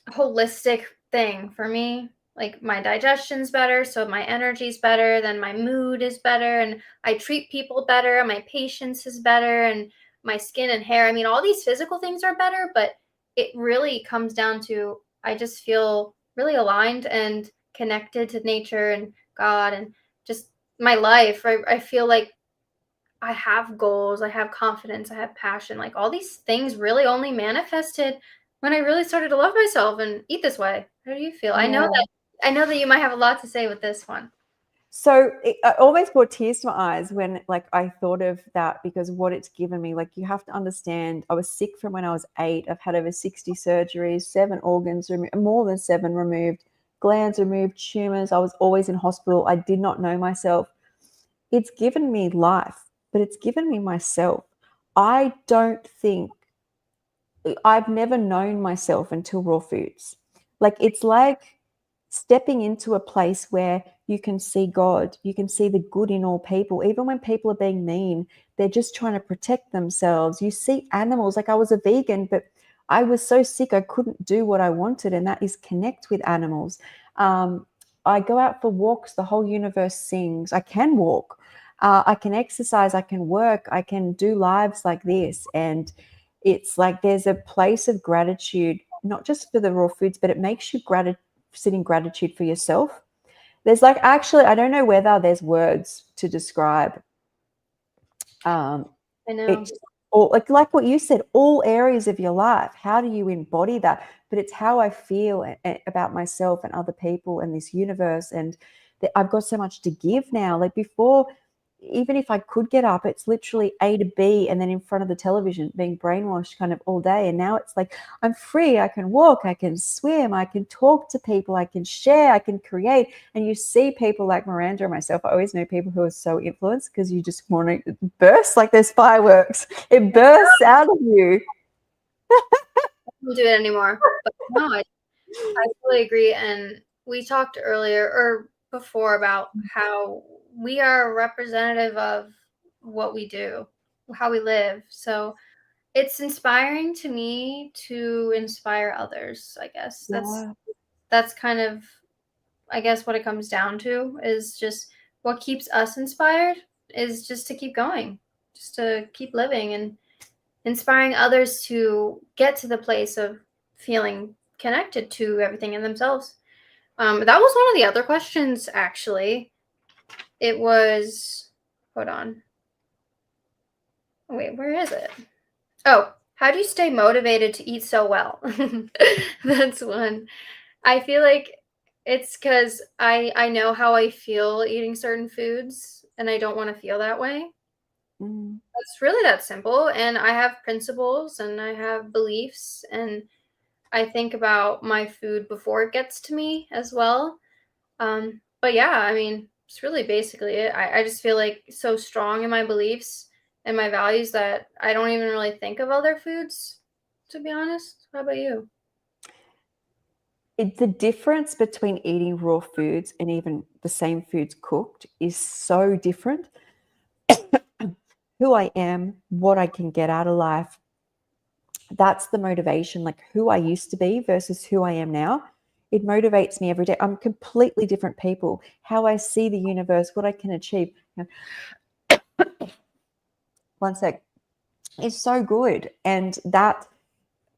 holistic thing for me. Like, my digestion's better, so my energy's better, then my mood is better, and I treat people better, my patience is better, and my skin and hair. I mean, all these physical things are better, but it really comes down to I just feel really aligned and connected to nature and God and just my life. I feel like I have goals, I have confidence, I have passion. Like, all these things really only manifested when I really started to love myself and eat this way. How do you feel? Yeah. I know that you might have a lot to say with this one. So it always brought tears to my eyes when like I thought of that, because what it's given me. Like, you have to understand, I was sick from when I was 8. I've had over 60 surgeries, 7 organs removed, more than 7 removed, glands removed, tumors. I was always in hospital. I did not know myself. It's given me life, but it's given me myself. I don't think I've never known myself until raw foods. Like, it's like stepping into a place where you can see God, you can see the good in all people. Even when people are being mean, they're just trying to protect themselves. You see animals, like I was a vegan, but I was so sick I couldn't do what I wanted, and that is connect with animals. I go out for walks, the whole universe sings. I can walk, I can exercise, I can work, I can do lives like this. And it's like there's a place of gratitude, not just for the raw foods, but it makes you sit in gratitude for yourself. There's like, actually, I don't know whether there's words to describe I know. it, or like what you said, all areas of your life. How do you embody that? But it's how I feel about myself and other people and this universe. And I've got so much to give now. Like before, even if I could get up, it's literally A to B and then in front of the television being brainwashed kind of all day. And now it's like I'm free. I can walk, I can swim, I can talk to people, I can share, I can create. And you see people like Miranda and myself. I always know people who are so influenced because you just want to burst like there's fireworks. It bursts out of you. I don't do it anymore. But no, I totally agree. And we talked earlier or before about how we are a representative of what we do, how we live. So it's inspiring to me to inspire others, I guess. Yeah. That's kind of, I guess, what it comes down to is just what keeps us inspired is just to keep going, just to keep living and inspiring others to get to the place of feeling connected to everything in themselves. That was one of the other questions, actually. It was, hold on. Wait, where is it? Oh, how do you stay motivated to eat so well? That's one. I feel like it's because I know how I feel eating certain foods, and I don't want to feel that way. Mm. It's really that simple, and I have principles, and I have beliefs, and I think about my food before it gets to me as well. But yeah, I mean, it's really basically it. I just feel like so strong in my beliefs and my values that I don't even really think of other foods, to be honest. How about you? The difference between eating raw foods and even the same foods cooked is so different. Who I am, what I can get out of life, that's the motivation. Like who I used to be versus who I am now. It motivates me every day. I'm completely different people. How I see the universe, what I can achieve. One sec. Is so good. And that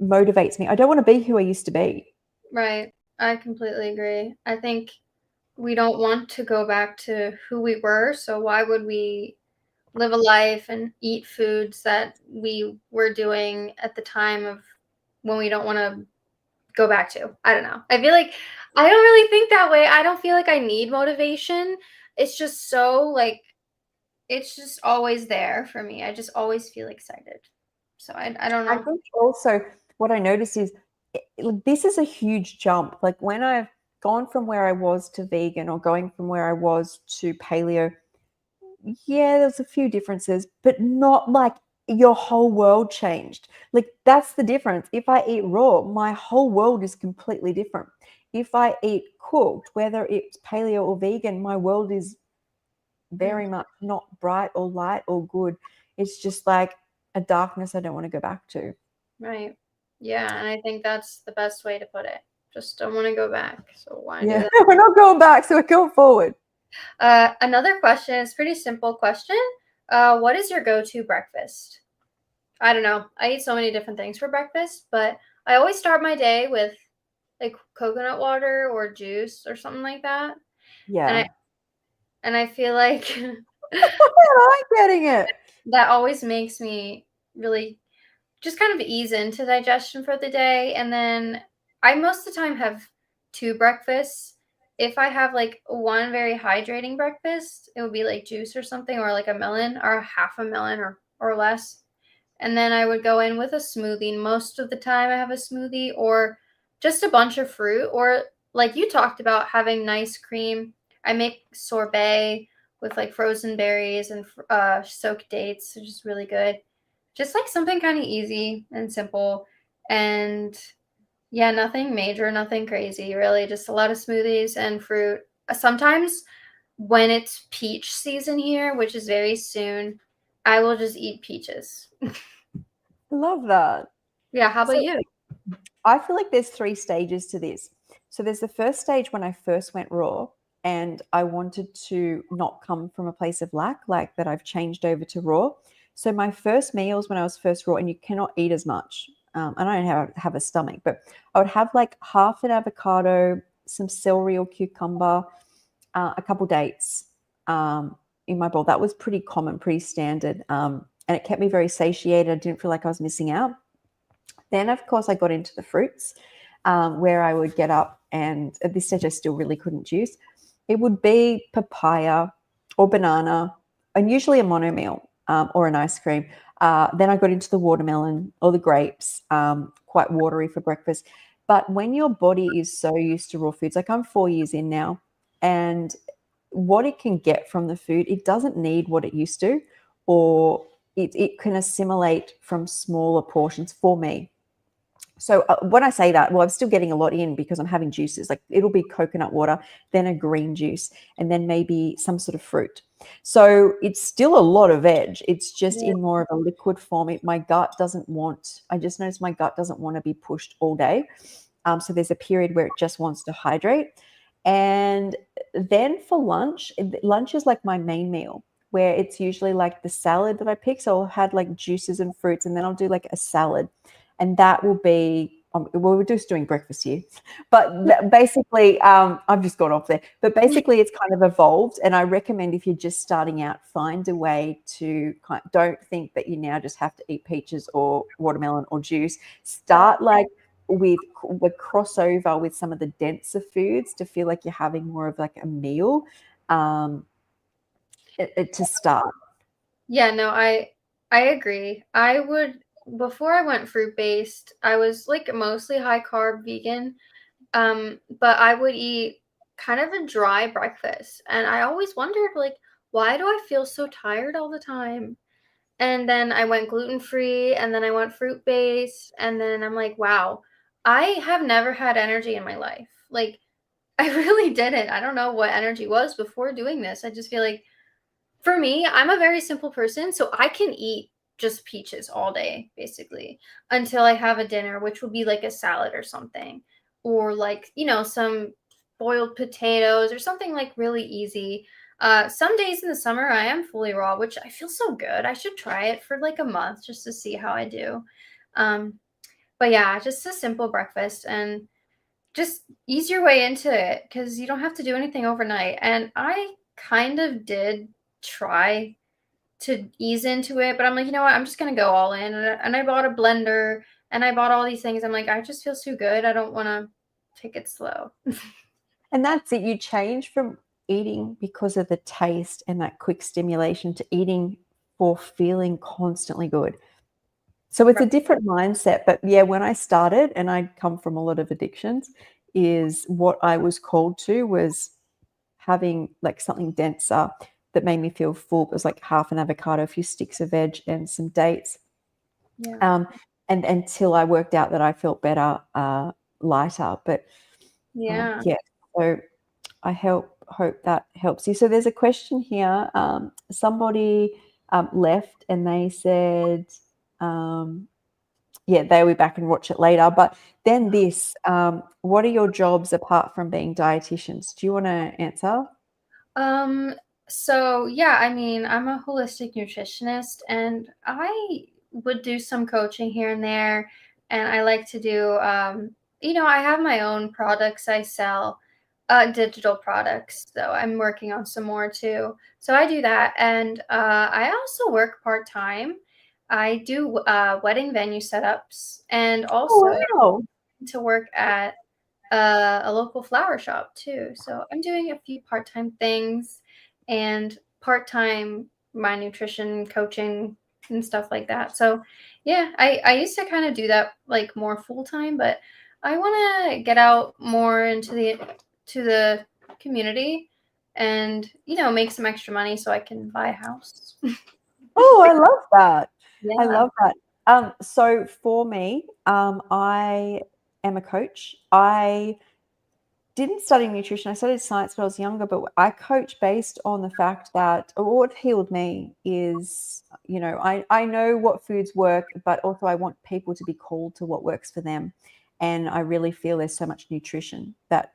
motivates me. I don't want to be who I used to be. Right. I completely agree. I think we don't want to go back to who we were, so why would we live a life and eat foods that we were doing at the time of when we don't want to go back to? I don't know. I feel like I don't really think that way. I don't feel like I need motivation. It's just so like it's just always there for me. I just always feel excited. So I don't I know. think also what I notice is this is a huge jump. Like when I've gone from where I was to vegan or going from where I was to paleo, yeah, there's a few differences, but not like your whole world changed. Like that's the difference. If I eat raw, my whole world is completely different. If I eat cooked, whether it's paleo or vegan, my world is very much not bright or light or good. It's just like a darkness I don't want to go back to. Right. Yeah, and I think that's the best way to put it. Just don't want to go back. So why do Yeah, that? we're not going back, so we're going forward. Another question is pretty simple question. What is your go-to breakfast? I don't know. I eat so many different things for breakfast, but I always start my day with like coconut water or juice or something like that. And Yeah. I feel like I like getting it. that always makes me really just kind of ease into digestion for the day. And then I most of the time have two breakfasts. If I have like one very hydrating breakfast, it would be like juice or something, or like a melon or half a melon or less. And then I would go in with a smoothie. Most of the time I have a smoothie or just a bunch of fruit, or like you talked about having nice cream. I make sorbet with like frozen berries and soaked dates, which is really good. Just like something kind of easy and simple. And yeah, nothing major, nothing crazy, really. Just a lot of smoothies and fruit. Sometimes when it's peach season here, which is very soon, I will just eat peaches. Love that. Yeah, how So about you? I feel like there's 3 stages to this. So there's the first stage when I first went raw and I wanted to not come from a place of lack, like that I've changed over to raw. So my first meals when I was first raw, and you cannot eat as much. I don't have a stomach, but I would have like half an avocado, some celery or cucumber, a couple dates in my bowl. That was pretty common, pretty standard. And it kept me very satiated. I didn't feel like I was missing out. Then, of course, I got into the fruits where I would get up, and at this stage, I still really couldn't juice. It would be papaya or banana, and usually a mono meal or an ice cream. Then I got into the watermelon or the grapes, quite watery for breakfast. But when your body is so used to raw foods, like I'm 4 years in now, and what it can get from the food, it doesn't need what it used to, or it can assimilate from smaller portions for me. So when I say that, well, I'm still getting a lot in because I'm having juices. Like it'll be coconut water, then a green juice, and then maybe some sort of fruit. So it's still a lot of veg. It's just Yeah. in more of a liquid form. My gut doesn't want, I just noticed my gut doesn't want to be pushed all day. So there's a period where it just wants to hydrate. And then for lunch, lunch is like my main meal, where it's usually like the salad that I pick. So I'll have like juices and fruits, and then I'll do like a salad. And that will be, well, we're just doing breakfast here. But basically, I've just gone off there. But basically, it's kind of evolved. And I recommend if you're just starting out, find a way to don't think that you now just have to eat peaches or watermelon or juice. Start like with crossover with some of the denser foods to feel like you're having more of like a meal to start. Yeah, no, I agree. I would before I went fruit based, I was like mostly high carb vegan. But I would eat kind of a dry breakfast. And I always wondered like, why do I feel so tired all the time? And then I went gluten free and then I went fruit based. And then I'm like, wow, I have never had energy in my life. Like, I really didn't. I don't know what energy was before doing this. I just feel like for me, I'm a very simple person, so I can eat just peaches all day, basically, until I have a dinner, which would be like a salad or something, or like, some boiled potatoes or something like really easy. Some days in the summer, I am fully raw, which I feel so good. I should try it for like a month just to see how I do. Um, but yeah, just a simple breakfast and just ease your way into it because you don't have to do anything overnight. And I kind of did try to ease into it, but I'm like, you know what? I'm just gonna go all in. And I bought a blender and I bought all these things. I'm like, I just feel too good. I don't want to take it slow. And that's it. You change from eating because of the taste and that quick stimulation to eating for feeling constantly good. So it's Right. a different mindset. But yeah, when I started, and I come from a lot of addictions, is what I was called to was having like something denser that made me feel full. It was like half an avocado, a few sticks of veg, and some dates. Yeah. Um, and until I worked out that I felt better, lighter. But Yeah. yeah, so hope hope that helps you. So there's a question here. Somebody left and they said, yeah, they'll be back and watch it later. But then this, what are your jobs apart from being dietitians? Do you want to answer? So yeah, I mean, I'm a holistic nutritionist and I would do some coaching here and there. And I like to do, I have my own products I sell, digital products. So I'm working on some more too. So I do that. And I also work part-time. I do wedding venue setups and also Oh, wow. to work at a local flower shop too. So I'm doing a few part-time things and part-time my nutrition coaching and stuff like that. So yeah, I used to kind of do that like more full-time, but I want to get out more into the community and make some extra money so I can buy a house. Oh, I love that. I Yeah. love that. So for me, I am a coach. I didn't study nutrition. I studied science when I was younger, but I coach based on the fact that what healed me is, I know what foods work, but also I want people to be called to what works for them. And I really feel there's so much nutrition that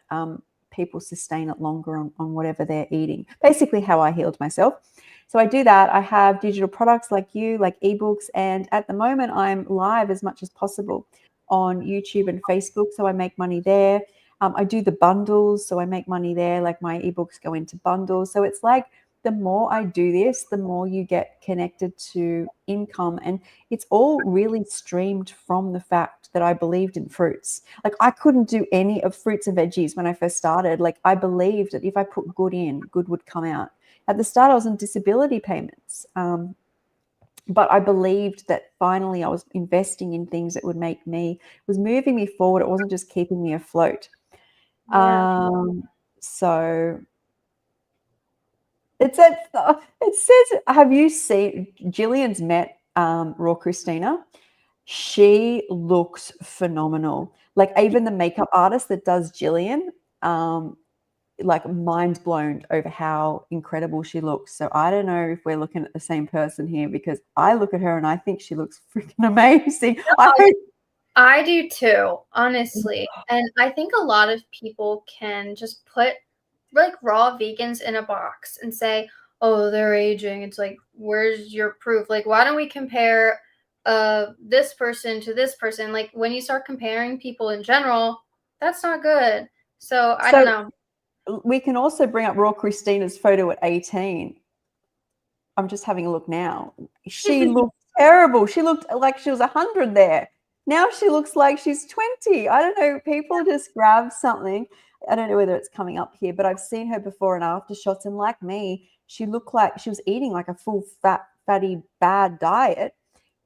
people sustain it longer on whatever they're eating. Basically, how I healed myself. So I do that. I have digital products like you, like ebooks, and at the moment I'm live as much as possible on YouTube and Facebook. So I make money there. I do the bundles, so I make money there. Like my ebooks go into bundles. So it's like the more I do this, the more you get connected to income. And it's all really streamed from the fact that I believed in fruits. Like I couldn't do any of fruits and veggies when I first started. Like I believed that if I put good in, good would come out. At the start, I was on disability payments. But I believed that finally I was investing in things that would was moving me forward. It wasn't just keeping me afloat. Yeah. So it says, have you seen, Jillian's met Raw Christina. She looks phenomenal. Like even the makeup artist that does Jillian, like mind blown over how incredible she looks. So I don't know if we're looking at the same person here because I look at her and I think she looks freaking amazing. I do too, honestly. And I think a lot of people can just put like raw vegans in a box and say, oh, they're aging. It's like, where's your proof? Like, why don't we compare this person to this person? Like, when you start comparing people in general, that's not good. So I don't So know. we can also bring up Raw Christina's photo at 18. I'm just having a look now. She looked terrible. She looked like she was 100 there. Now she looks like she's 20. I don't know. People just grab something. I don't know whether it's coming up here, but I've seen her before and after shots. And like me, she looked like she was eating like a full fatty, bad diet.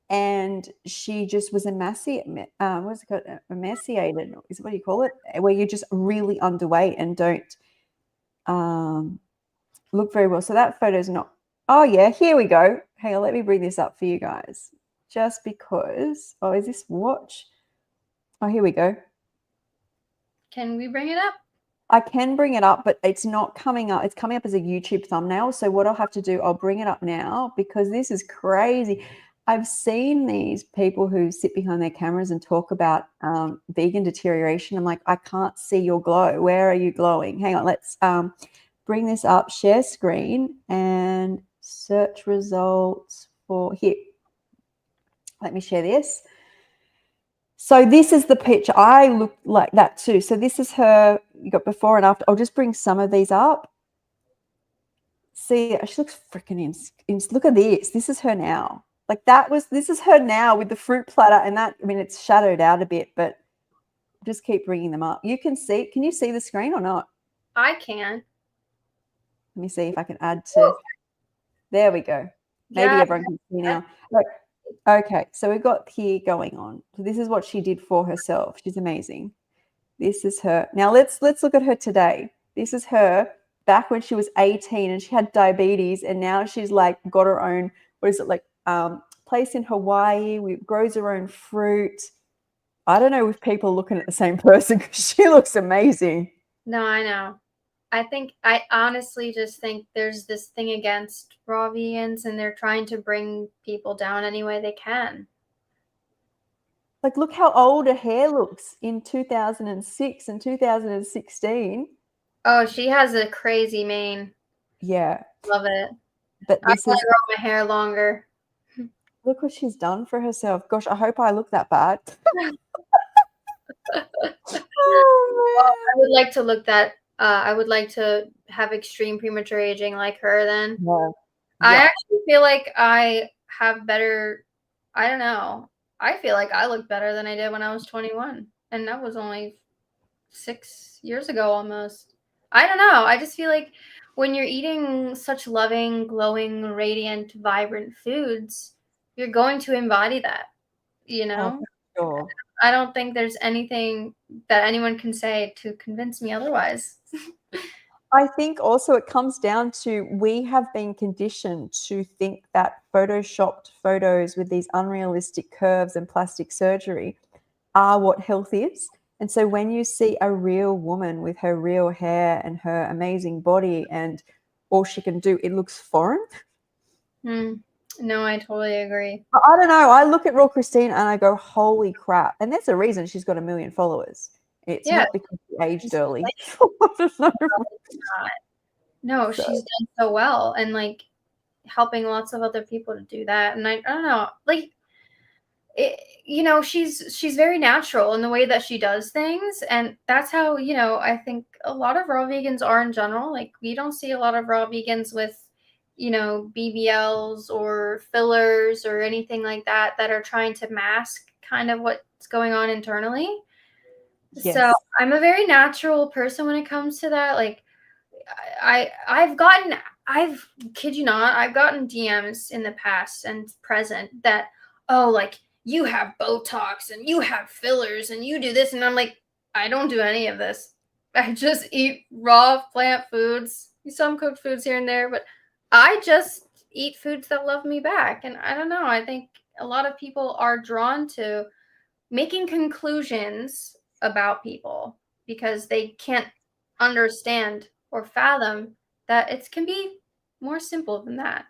And she just was emaciated. What's it called? Emaciated is what do you call it? Where you're just really underweight and don't look very well. So that photo's not. Oh yeah, here we go. Hang on, let me bring this up for you guys. Just because. Oh, is this watch? Oh, here we go. Can we bring it up? I can bring it up, but it's not coming up. It's coming up as a YouTube thumbnail. So what I'll have to do, I'll bring it up now because this is crazy. I've seen these people who sit behind their cameras and talk about vegan deterioration. I'm like, I can't see your glow. Where are you glowing? Hang on, let's bring this up, share screen and search results for here. Let me share this. So this is the picture. I look like that too. So this is her, you got before and after. I'll just bring some of these up. See, she looks freaking look at this. This is her now. Like this is her now with the fruit platter and that, I mean, it's shadowed out a bit, but just keep bringing them up. You can you see the screen or not? I can. Let me see if I can add to, there we go. Maybe Yeah. everyone can see now. Okay, so we've got here going on. So this is what she did for herself. She's amazing. This is her. Now let's look at her today. This is her back when she was 18 and she had diabetes, and now she's like got her own, what is it, like place in Hawaii. Grows her own fruit. I don't know if people are looking at the same person because she looks amazing. No, I know. I honestly just think there's this thing against raw vegans, and they're trying to bring people down any way they can. Like, look how old her hair looks in 2006 and 2016. Oh, she has a crazy mane. Yeah, Love it. but I this want is, to grow my hair longer. look what she's done for herself. Gosh, I hope I look that bad. Well, Oh, I would like to look that. I would like to have extreme premature aging like her. Then man. I Yeah. actually feel like I have better. I don't know. I feel like I look better than I did when I was 21, and that was only 6 years ago almost. I don't know. I just feel like when you're eating such loving, glowing, radiant, vibrant foods, you're going to embody that, you Oh, know? for sure. I don't think there's anything that anyone can say to convince me otherwise. I think also it comes down to we have been conditioned to think that photoshopped photos with these unrealistic curves and plastic surgery are what health is. And so when you see a real woman with her real hair and her amazing body and all she can do, it looks foreign. Hmm. No, I totally agree. I don't know. I look at Raw Christine and I go, holy crap. And there's a reason she's got 1 million followers. It's Yeah. not because she aged She's early. like, There's no not. No, so, she's done so well, and like helping lots of other people to do that. And I don't know, like she's very natural in the way that she does things, and that's how I think a lot of raw vegans are in general. Like, we don't see a lot of raw vegans with BBLs or fillers or anything like that that are trying to mask kind of what's going on internally. So yes. I'm a very natural person when it comes to that. Like, I've kid you not, I've gotten DMs in the past and present that, oh, like, you have Botox and you have fillers and you do this, and I'm like, I don't do any of this. I just eat raw plant foods, some cooked foods here and there, but I just eat foods that love me back. And I don't know, I think a lot of people are drawn to making conclusions about people because they can't understand or fathom that it can be more simple than that,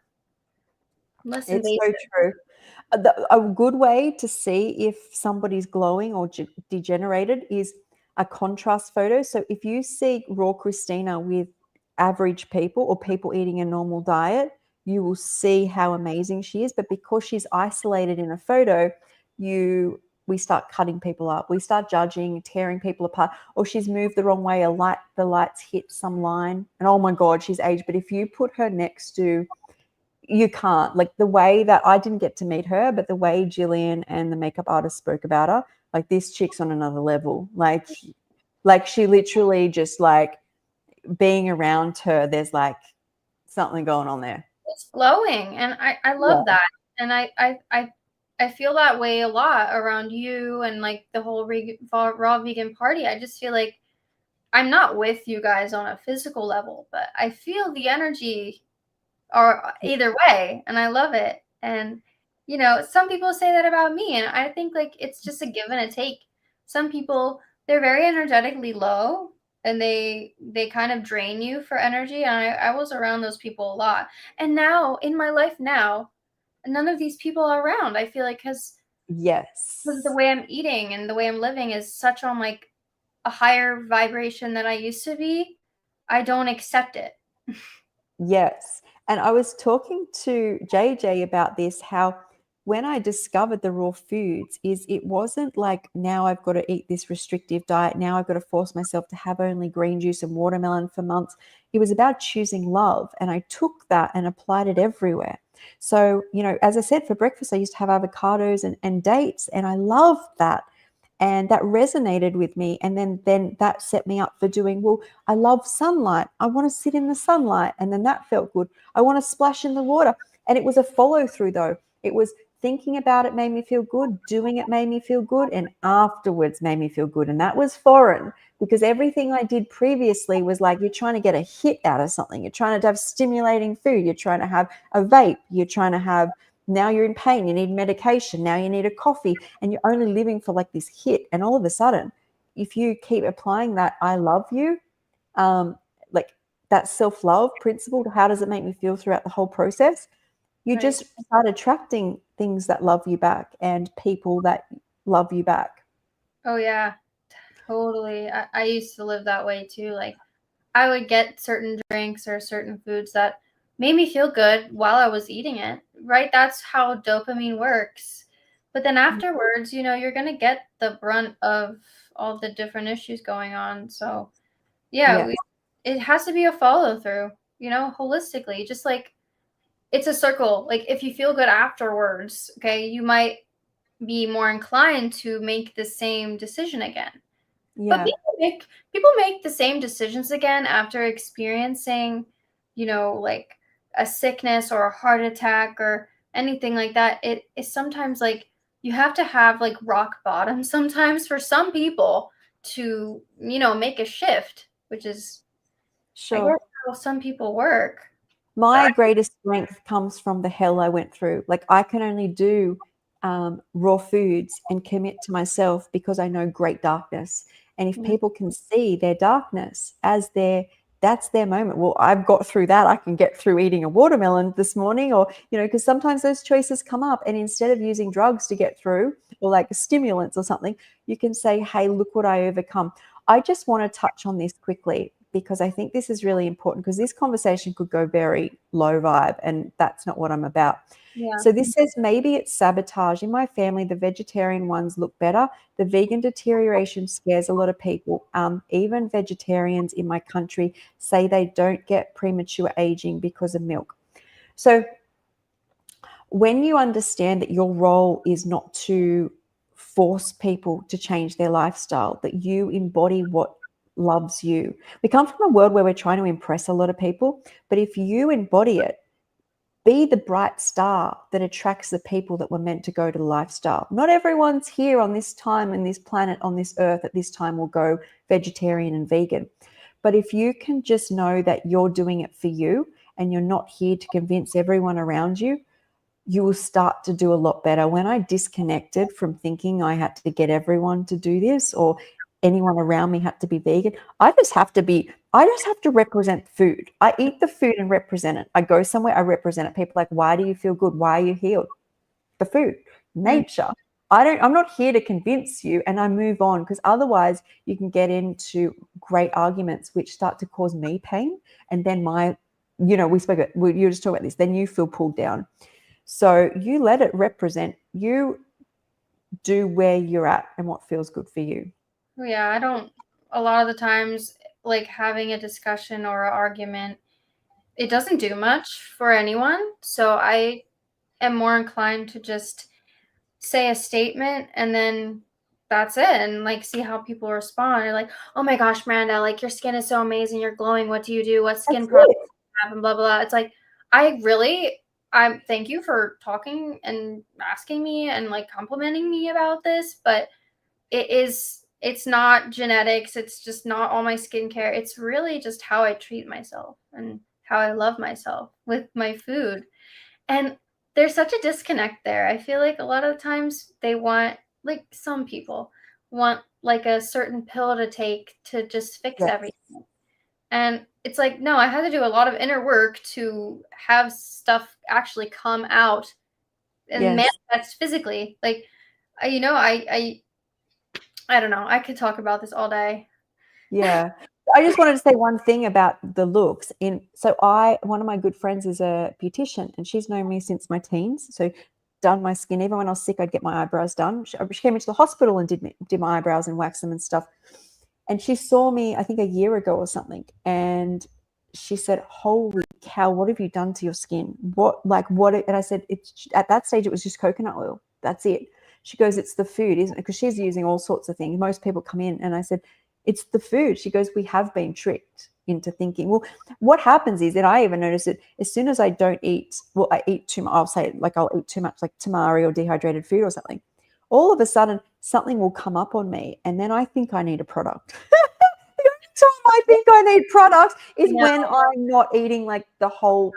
less It's so invasive. true. A good way to see if somebody's glowing or degenerated is a contrast photo. So if you see Raw Christina with average people or people eating a normal diet, you will see how amazing she is. But because she's isolated in a photo, we start cutting people up. We start judging, tearing people apart. Or she's moved the wrong way. The lights hit some line, and oh my God, she's aged. But if you put her next to, you can't, like, the way that I didn't get to meet her, but the way Jillian and the makeup artist spoke about her, like, this chick's on another level. Like she literally just, like, being around her, there's like something going on there. It's glowing, and I Yeah. love that. And I feel that way a lot around you and like the whole raw vegan party. I just feel like I'm not with you guys on a physical level, but I feel the energy or either way, and I love it. And some people say that about me, and I think like it's just a give and a take. Some people, they're very energetically low, and they kind of drain you for energy, and I was around those people a lot. And now in my life now, none of these people are around. I feel like because the Yes. way I'm eating and the way I'm living is such on like a higher vibration than I used to be. I don't accept it. Yes. And I was talking to JJ about this, how when I discovered the raw foods, is it wasn't like, now I've got to eat this restrictive diet. Now I've got to force myself to have only green juice and watermelon for months. It was about choosing love. And I took that and applied it everywhere. So, as I said, for breakfast, I used to have avocados and dates, and I loved that. And that resonated with me. And then that set me up for doing, well, I love sunlight. I want to sit in the sunlight. And then that felt good. I want to splash in the water. And it was a follow through, though. It was thinking about it made me feel good, doing it made me feel good, and afterwards made me feel good. And that was foreign, because everything I did previously was like, you're trying to get a hit out of something. You're trying to have stimulating food. You're trying to have a vape. You're trying to have, now you're in pain, you need medication, now you need a coffee, and you're only living for like this hit. And all of a sudden, if you keep applying that I love you, um, like that self-love principle. How does it make me feel throughout the whole process? You Right. just start attracting things that love you back and people that love you back. Oh yeah, totally. I used to live that way too. Like I would get certain drinks or certain foods that made me feel good while I was eating it, right? That's how dopamine works. But then afterwards, you're going to get the brunt of all the different issues going on. So, yeah, Yeah. it has to be a follow through, holistically. Just like it's a circle. Like if you feel good afterwards, okay, you might be more inclined to make the same decision again. But Yeah. people make the same decisions again after experiencing, like a sickness or a heart attack or anything like that. It is sometimes like you have to have like rock bottom sometimes for some people to, make a shift, which is I Sure. guess how some people work. But My greatest strength comes from the hell I went through. Like I can only do raw foods and commit to myself because I know great darkness. And if Mm, people can see their darkness as that's their moment. Well, I've got through that. I can get through eating a watermelon this morning, or, because sometimes those choices come up. And instead of using drugs to get through or like stimulants or something, you can say, hey, look what I overcome. I just want to touch on this quickly because I think this is really important because this conversation could go very low vibe and that's not what I'm about. yeah. So this says maybe it's sabotage. In my family, the vegetarian ones look better. The vegan deterioration scares a lot of people. Even vegetarians in my country say they don't get premature aging because of milk. So when you understand that your role is not to force people to change their lifestyle, that you embody what loves you. We come from a world where we're trying to impress a lot of people, but if you embody it, be the bright star that attracts the people that were meant to go to the lifestyle. Not everyone's here on this time and this planet on this earth at this time will go vegetarian and vegan. But if you can just know that you're doing it for you and you're not here to convince everyone around you, you will start to do a lot better. When I disconnected from thinking I had to get everyone to do this or anyone around me had to be vegan, I just have to represent food. I eat the food and represent it. I go somewhere, I represent it. People are like, why do you feel good? Why are you healed? The food, Mm, nature. I'm not here to convince you, and I move on because otherwise you can get into great arguments which start to cause me pain. And then you just talk about this, then you feel pulled down. So you let it represent, you do where you're at and what feels good for you. yeah, I don't a lot of the times like having a discussion or an argument, it doesn't do much for anyone. So I am more inclined to just say a statement and then that's it and like see how people respond. Or like, oh my gosh, Miranda, like your skin is so amazing, you're glowing. What do you do? What skin That's products it. do you have? And blah blah. It's like I thank you for talking and asking me and like complimenting me about this, but it's not genetics, it's just not all my skincare. It's really just how I treat myself and how I love myself with my food. And there's such a disconnect there. I feel like a lot of the times they want, like some people want like a certain pill to take to just fix Yes. everything. And it's like, no, I had to do a lot of inner work to have stuff actually come out and Yes. manifest physically. Like, I don't know. I could talk about this all day. Yeah. I just wanted to say one thing about the looks. One of my good friends is a beautician and she's known me since my teens. So done my skin. Even when I was sick, I'd get my eyebrows done. She came into the hospital and did my eyebrows and wax them and stuff. And she saw me, I think a year ago or something. And she said, holy cow, what have you done to your skin? And I said, it's at that stage, it was just coconut oil. That's it. She goes, it's the food, isn't it? Because she's using all sorts of things. Most people come in and I said, it's the food. She goes, we have been tricked into thinking. Well, what happens is, and I even notice it, as soon as I don't eat, well, I eat too much, I'll eat too much like tamari or dehydrated food or something. All of a sudden, something will come up on me. And then I think I need a product. The only time I think I need products is No. when I'm not eating like a whole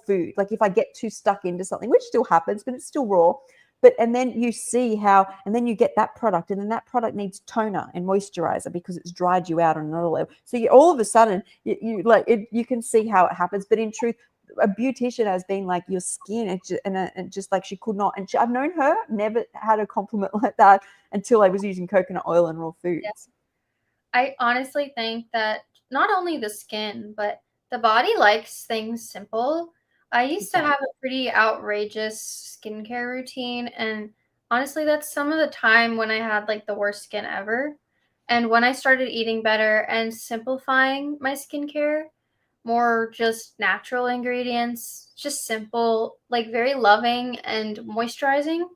food. Like if I get too stuck into something, which still happens, but it's still raw. But and then you see how, and then you get that product, and then that product needs toner and moisturizer because it's dried you out on another level. So you, all of a sudden, you like it, you can see how it happens. But in truth, a beautician has been like your skin, and just like she could not. And I've known her, never had a compliment like that until I was using coconut oil and raw Yeah. foods. I honestly think that not only the skin, but the body likes things simple. I used to have a pretty outrageous skincare routine, and honestly, that's some of the time when I had like the worst skin ever. And when I started eating better and simplifying my skincare, more just natural ingredients, just simple, like very loving and moisturizing,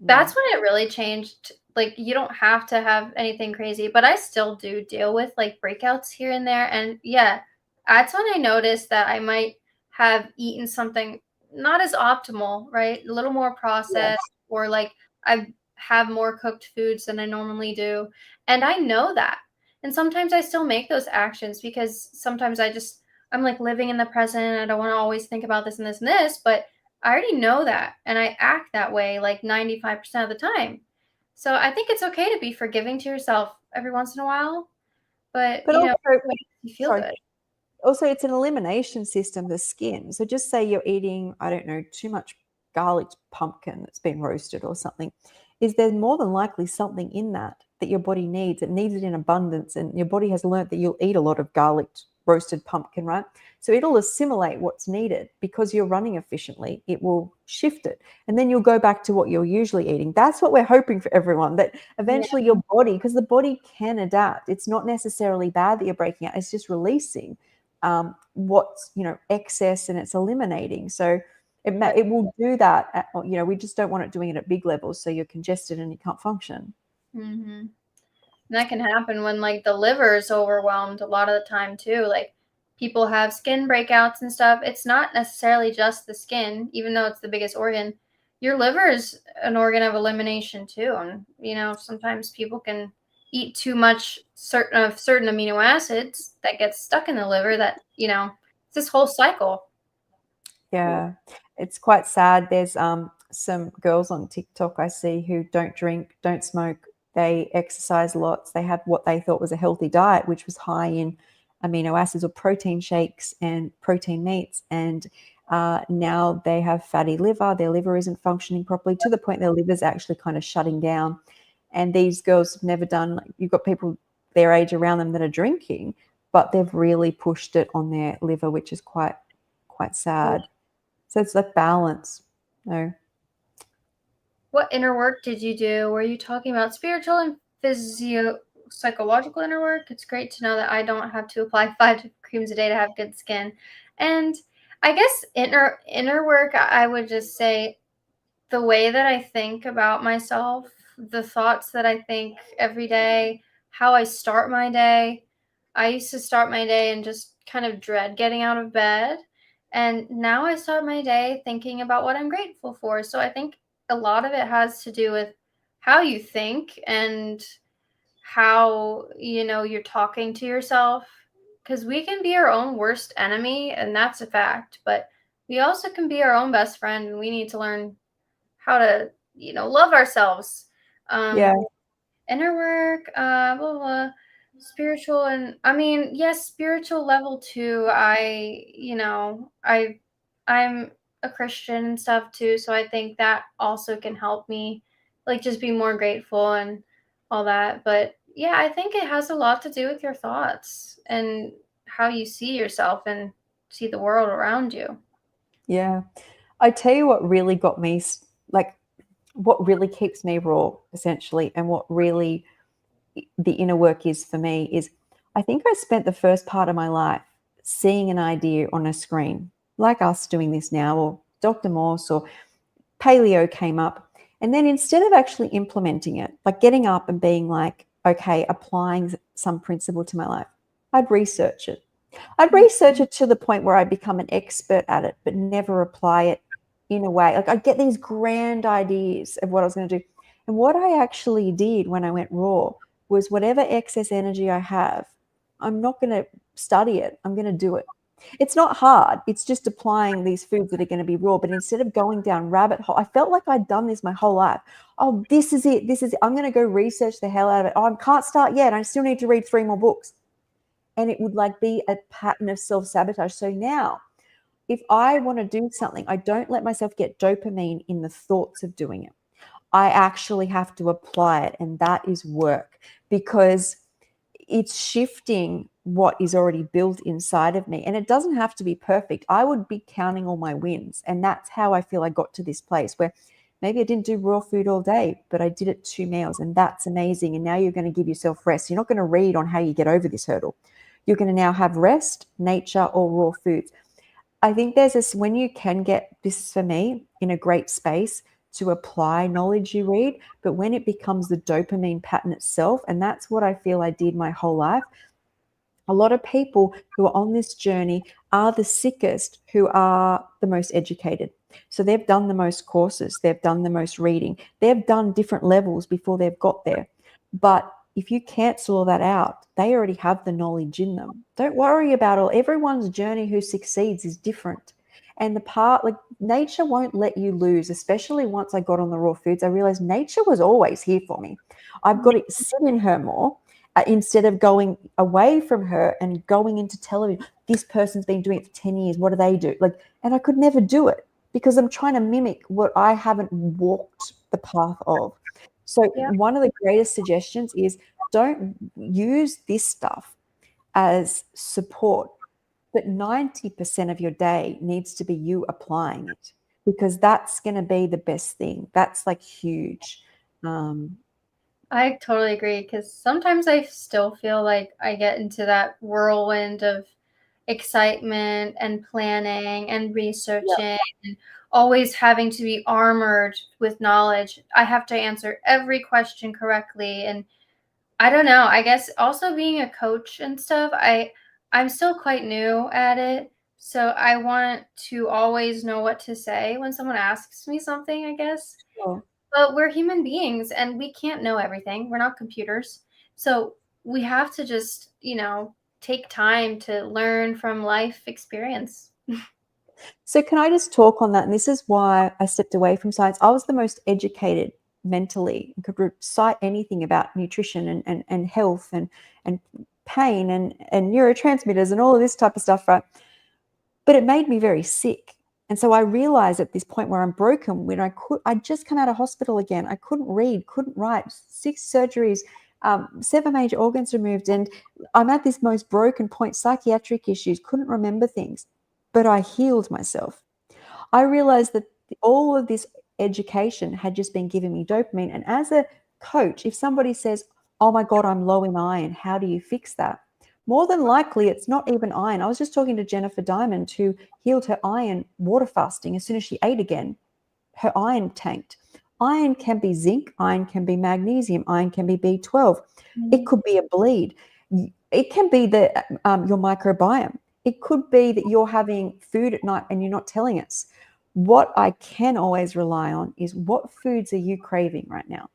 that's when it really changed. Like, you don't have to have anything crazy, but I still do deal with like breakouts here and there. And yeah, that's when I noticed that I might have eaten something not as optimal, right? A little more Yeah. processed, or like I have more cooked foods than I normally do. And I know that. And sometimes I still make those actions because sometimes I'm like living in the present. I don't want to always think about this and this and this, but I already know that, and I act that way like 95% of the time. So I think it's okay to be forgiving to yourself every once in a while, but But also, it makes you feel sorry, good. also it's an elimination system, the skin. So just say you're eating, I don't know, too much garlic pumpkin that's been roasted or something. Is there more than likely something in that that your body needs? It needs it in abundance, and your body has learned that you'll eat a lot of garlic roasted pumpkin, right? So it'll assimilate what's needed because you're running efficiently. It will shift it, and then you'll go back to what you're usually eating. That's what we're hoping for everyone, that Yeah. eventually your body, because the body can adapt. It's not necessarily bad that you're breaking out. It's just releasing what's, excess, and it's eliminating. So it will do that at, we just don't want it doing it at big levels, so you're congested and you can't function. Mm-hmm. And that can happen when like the liver is overwhelmed a lot of the time too. Like, people have skin breakouts and stuff. It's not necessarily just the skin, even though it's the biggest organ. Your liver is an organ of elimination too. And sometimes people can eat too much certain amino acids that gets stuck in the liver, that, it's this whole cycle. Yeah, it's quite sad. There's some girls on TikTok I see who don't drink, don't smoke, they exercise lots, they have what they thought was a healthy diet, which was high in amino acids or protein shakes and protein meats, and now they have fatty liver. Their liver isn't functioning properly, to the point their liver's actually kind of shutting down. And these girls have never done, like, you've got people their age around them that are drinking, but they've really pushed it on their liver, which is quite sad. So it's like balance. No. What inner work did you do? Were you talking about spiritual and psychological inner work? It's great to know that I don't have to apply 5 creams a day to have good skin. And I guess inner work, I would just say the way that I think about myself, the thoughts that I think every day, how I start my day. I used to start my day and just kind of dread getting out of bed. And now I start my day thinking about what I'm grateful for. So I think a lot of it has to do with how you think and how, you're talking to yourself. Because we can be our own worst enemy, and that's a fact. But we also can be our own best friend, and we need to learn how to, love ourselves. Yeah. Inner work, blah, blah, spiritual, and I mean, yes, spiritual level too. I'm a Christian and stuff too, so I think that also can help me, like, just be more grateful and all that. But yeah, I think it has a lot to do with your thoughts and how you see yourself and see the world around you. Yeah. I tell you what really got me, like, what really keeps me raw, essentially, and what really the inner work is for me is, I think I spent the first part of my life seeing an idea on a screen, like us doing this now, or Dr. Morse or paleo came up. And then instead of actually implementing it, like getting up and being like, okay, applying some principle to my life, I'd research it. I'd research it to the point where I become an expert at it, but never apply it in a way. Like, I'd get these grand ideas of what I was going to do. And what I actually did when I went raw was, whatever excess energy I have, I'm not going to study it. I'm going to do it. It's not hard. It's just applying these foods that are going to be raw. But instead of going down rabbit hole, I felt like I'd done this my whole life. Oh, this is it. This is it. I'm going to go research the hell out of it. Oh, I can't start yet. I still need to read 3 more books. And it would like be a pattern of self-sabotage. So now if I want to do something, I don't let myself get dopamine in the thoughts of doing it. I actually have to apply it. And that is work because it's shifting what is already built inside of me. And it doesn't have to be perfect. I would be counting all my wins. And that's how I feel I got to this place where maybe I didn't do raw food all day, but I did it 2 meals. And that's amazing. And now you're going to give yourself rest. You're not going to read on how you get over this hurdle. You're going to now have rest, nature, or raw foods. I think there's this when you can get this for me in a great space to apply knowledge you read, but when it becomes the dopamine pattern itself, and that's what I feel I did my whole life. A lot of people who are on this journey are the sickest who are the most educated. So they've done the most courses, they've done the most reading, they've done different levels before they've got there. But if you cancel all that out, they already have the knowledge in them. Don't worry about all. Everyone's journey who succeeds is different. And the part, like nature won't let you lose, especially once I got on the raw foods. I realized nature was always here for me. I've got to sit in her more instead of going away from her and going into television. This person's been doing it for 10 years. What do they do? Like, and I could never do it because I'm trying to mimic what I haven't walked the path of. So one of the greatest suggestions is don't use this stuff as support, but 90% of your day needs to be you applying it because that's going to be the best thing. That's like huge. I totally agree because sometimes I still feel like I get into that whirlwind of excitement and planning and researching and always having to be armored with knowledge. I have to answer every question correctly. And I don't know, I guess also being a coach and stuff, I'm still quite new at it. So I want to always know what to say when someone asks me something, I guess. Sure. But we're human beings and we can't know everything. We're not computers. So we have to just, take time to learn from life experience. So can I just talk on that? And this is why I stepped away from science. I was the most educated mentally and could recite anything about nutrition and health and pain and neurotransmitters and all of this type of stuff, right? But it made me very sick. And so I realized at this point where I'm broken, when I'd just come out of hospital again. I couldn't read, couldn't write, 6 surgeries, 7 major organs removed. And I'm at this most broken point, psychiatric issues, couldn't remember things, but I healed myself. I realized that all of this education had just been giving me dopamine. And as a coach, if somebody says, oh my God, I'm low in iron, how do you fix that? More than likely, it's not even iron. I was just talking to Jennifer Diamond, who healed her iron water fasting. As soon as she ate again, her iron tanked. Iron can be zinc, iron can be magnesium, iron can be B12. It could be a bleed. It can be your microbiome. It could be that you're having food at night and you're not telling us. What I can always rely on is what foods are you craving right now?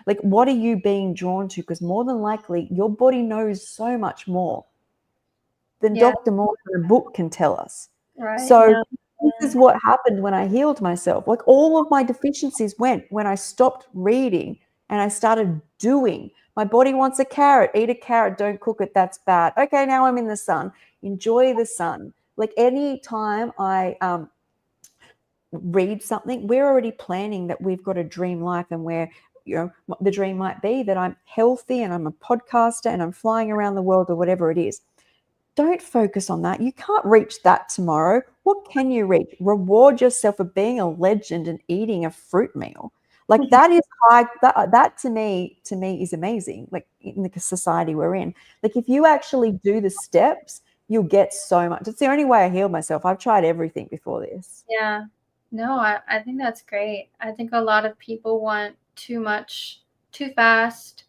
Like, what are you being drawn to? Because more than likely, your body knows so much more than Yeah, Dr. Moore in a book can tell us. right. So No. this is what happened when I healed myself. Like all of my deficiencies went when I stopped reading and I started doing. My body wants a carrot. Eat a carrot. Don't cook it. That's bad. Okay, now I'm in the sun. Enjoy the sun. Like any time I read something, we're already planning that we've got a dream life and where the dream might be that I'm healthy and I'm a podcaster and I'm flying around the world or whatever it is. Don't focus on that. You can't reach that tomorrow. What can you reach? Reward yourself for being a legend and eating a fruit meal. Like that is high. That to me is amazing. Like in the society we're in. Like if you actually do the steps, you'll get so much. It's the only way I heal myself. I've tried everything before this. Yeah. No, I think that's great. I think a lot of people want too much too fast.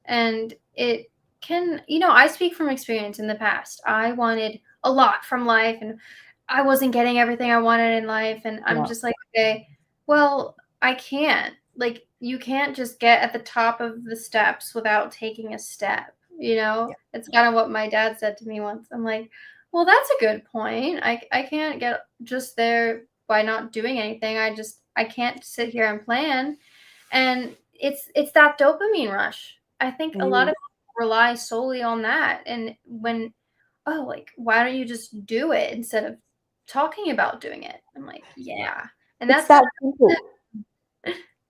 And it can, I speak from experience in the past. I wanted a lot from life and I wasn't getting everything I wanted in life. And I'm Yeah. just like, okay, well, I can't. Like, you can't just get at the top of the steps without taking a step, Yeah. It's kind of what my dad said to me once. I'm like, Well, that's a good point. I can't get just there by not doing anything. I can't sit here and plan. And it's that dopamine rush. I think a lot Mm. of people rely solely on that. And when, oh, like, why don't you just do it instead of talking about doing it? I'm like, yeah. And It's that's that simple.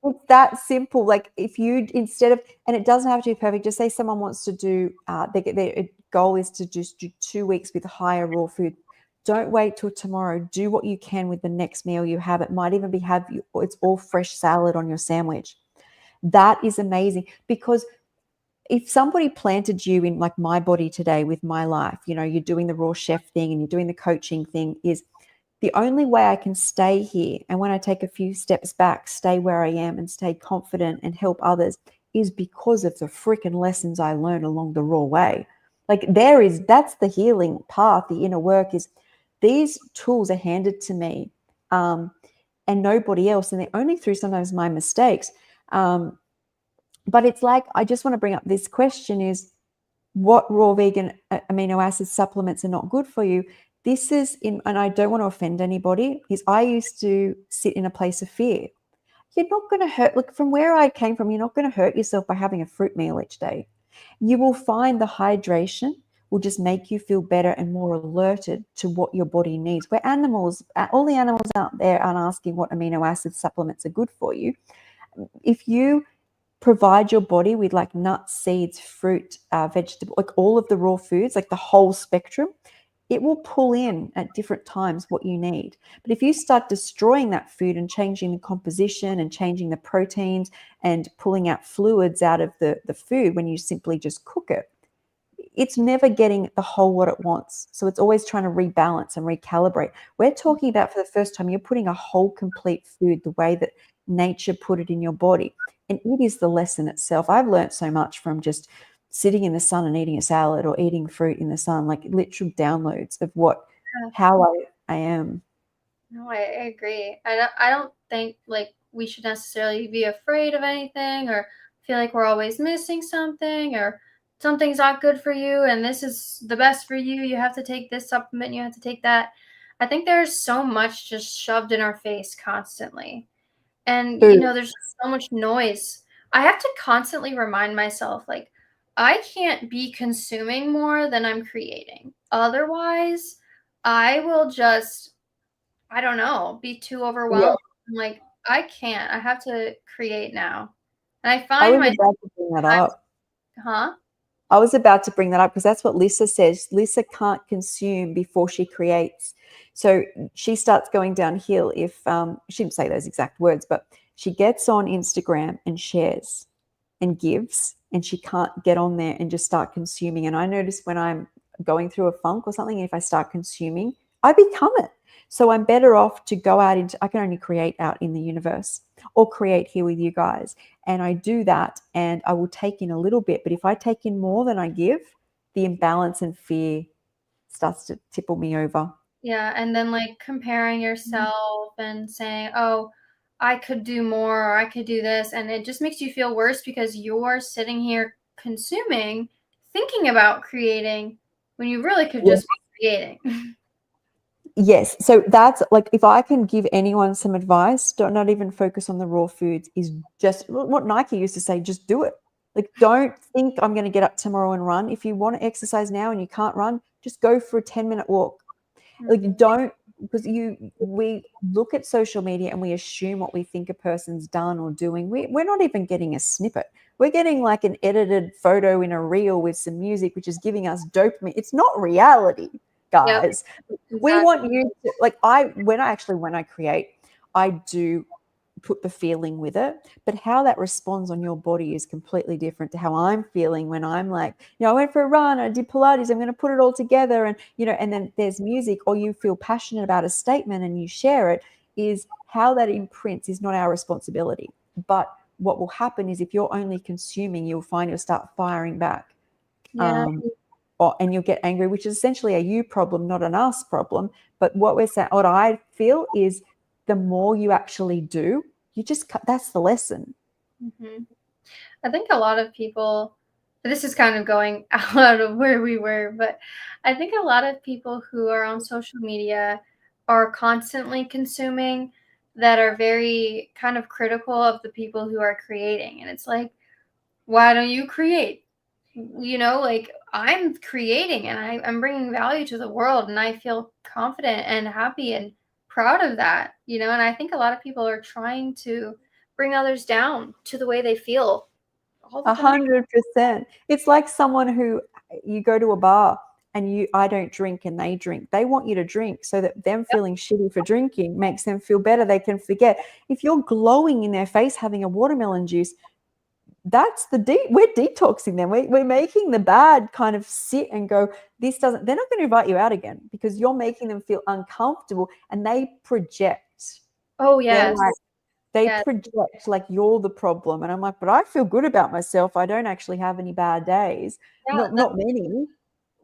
It's that simple. Like if you instead of, and it doesn't have to be perfect. Just say someone wants to do, their goal is to just do 2 weeks with higher raw food. Don't wait till tomorrow. Do what you can with the next meal you have. It might even be it's all fresh salad on your sandwich. That is amazing because if somebody planted you in like my body today with my life, you're doing the raw chef thing and you're doing the coaching thing, is the only way I can stay here and when I take a few steps back, stay where I am and stay confident and help others is because of the freaking lessons I learned along the raw way. Like that's the healing path, the inner work is these tools are handed to me and nobody else. And they're only through sometimes my mistakes. But it's like, I just want to bring up this question is what raw vegan amino acid supplements are not good for you. This is and I don't want to offend anybody, is I used to sit in a place of fear. You're not going to hurt, look, from where I came from, you're not going to hurt yourself by having a fruit meal each day. You will find the hydration will just make you feel better and more alerted to what your body needs. Where animals, all the animals out there aren't asking what amino acid supplements are good for you. If you provide your body with like nuts, seeds, fruit, vegetable, like all of the raw foods, like the whole spectrum, it will pull in at different times what you need. But if you start destroying that food and changing the composition and changing the proteins and pulling out fluids out of the food when you simply just cook it, it's never getting the whole what it wants. So it's always trying to rebalance and recalibrate. We're talking about for the first time, you're putting a whole complete food the way that nature put it in your body. And it is the lesson itself. I've learned so much from just sitting in the sun and eating a salad or eating fruit in the sun, like literal downloads of how I am. No, I agree. I don't think like we should necessarily be afraid of anything or feel like we're always missing something or something's not good for you and this is the best for you. You have to take this supplement, you have to take that. I think there's so much just shoved in our face constantly. And Food. there's so much noise. I have to constantly remind myself like I can't be consuming more than I'm creating. Otherwise, I will just I don't know, be too Yeah. overwhelmed. I'm like, I can't. I have to create now. And I I find was myself about to bring that sometimes, up. huh? I was about to bring that up because that's what Lisa says. Lisa can't consume before she creates. So she starts going downhill if she didn't say those exact words, but she gets on Instagram and shares and gives, and she can't get on there and just start consuming. And I notice when I'm going through a funk or something, if I start consuming, I become it. So I'm better off to go out into, I can only create out in the universe or create here with you guys. And I do that and I will take in a little bit. But if I take in more than I give, the imbalance and fear starts to tipple me over. Yeah, and then like comparing yourself and saying, "Oh, I could do more or I could do this." And it just makes you feel worse because you're sitting here consuming, thinking about creating when you really could Yes. just be creating. Yes. So that's like, if I can give anyone some advice, don't not even focus on the raw foods, is just what Nike used to say, just do it. Like, don't think I'm going to get up tomorrow and run. If you want to exercise now and you can't run, just go for a 10-minute walk. Like, don't, because we look at social media and we assume what we think a person's done or doing. We're not even getting a snippet. We're getting like an edited photo in a reel with some music, which is giving us dopamine. It's not reality, Yep, guys. We exactly. want you to, like, when I create, I do put the feeling with it, but how that responds on your body is completely different to how I'm feeling when I'm like, I went for a run, I did Pilates, I'm going to put it all together. And, and then there's music, or you feel passionate about a statement and you share it, is how that imprints is not our responsibility. But what will happen is if you're only consuming, you'll find you'll start firing back. Yeah. And you'll get angry, which is essentially a you problem, not an us problem. But what I feel is the more you actually do, that's the lesson. Mhm. I think a lot of people this is kind of going out of where we were, but I think a lot of people who are on social media are constantly consuming that are very kind of critical of the people who are creating. And it's like, why don't you create? Like I'm creating and I'm bringing value to the world and I feel confident and happy and proud of that, and I think a lot of people are trying to bring others down to the way they feel all the time. 100%. It's like someone who you go to a bar and I don't drink and they drink. They want you to drink so that them feeling shitty for drinking makes them feel better. They can forget. If you're glowing in their face having a watermelon juice, that's we're detoxing them. We're making the bad kind of sit and go, this doesn't, they're not going to invite you out again because you're making them feel uncomfortable and they project. Oh, They're yes. like, they Yes. project like you're the problem. And I'm like, but I feel good about myself. I don't actually have any bad days. Yeah, Not many.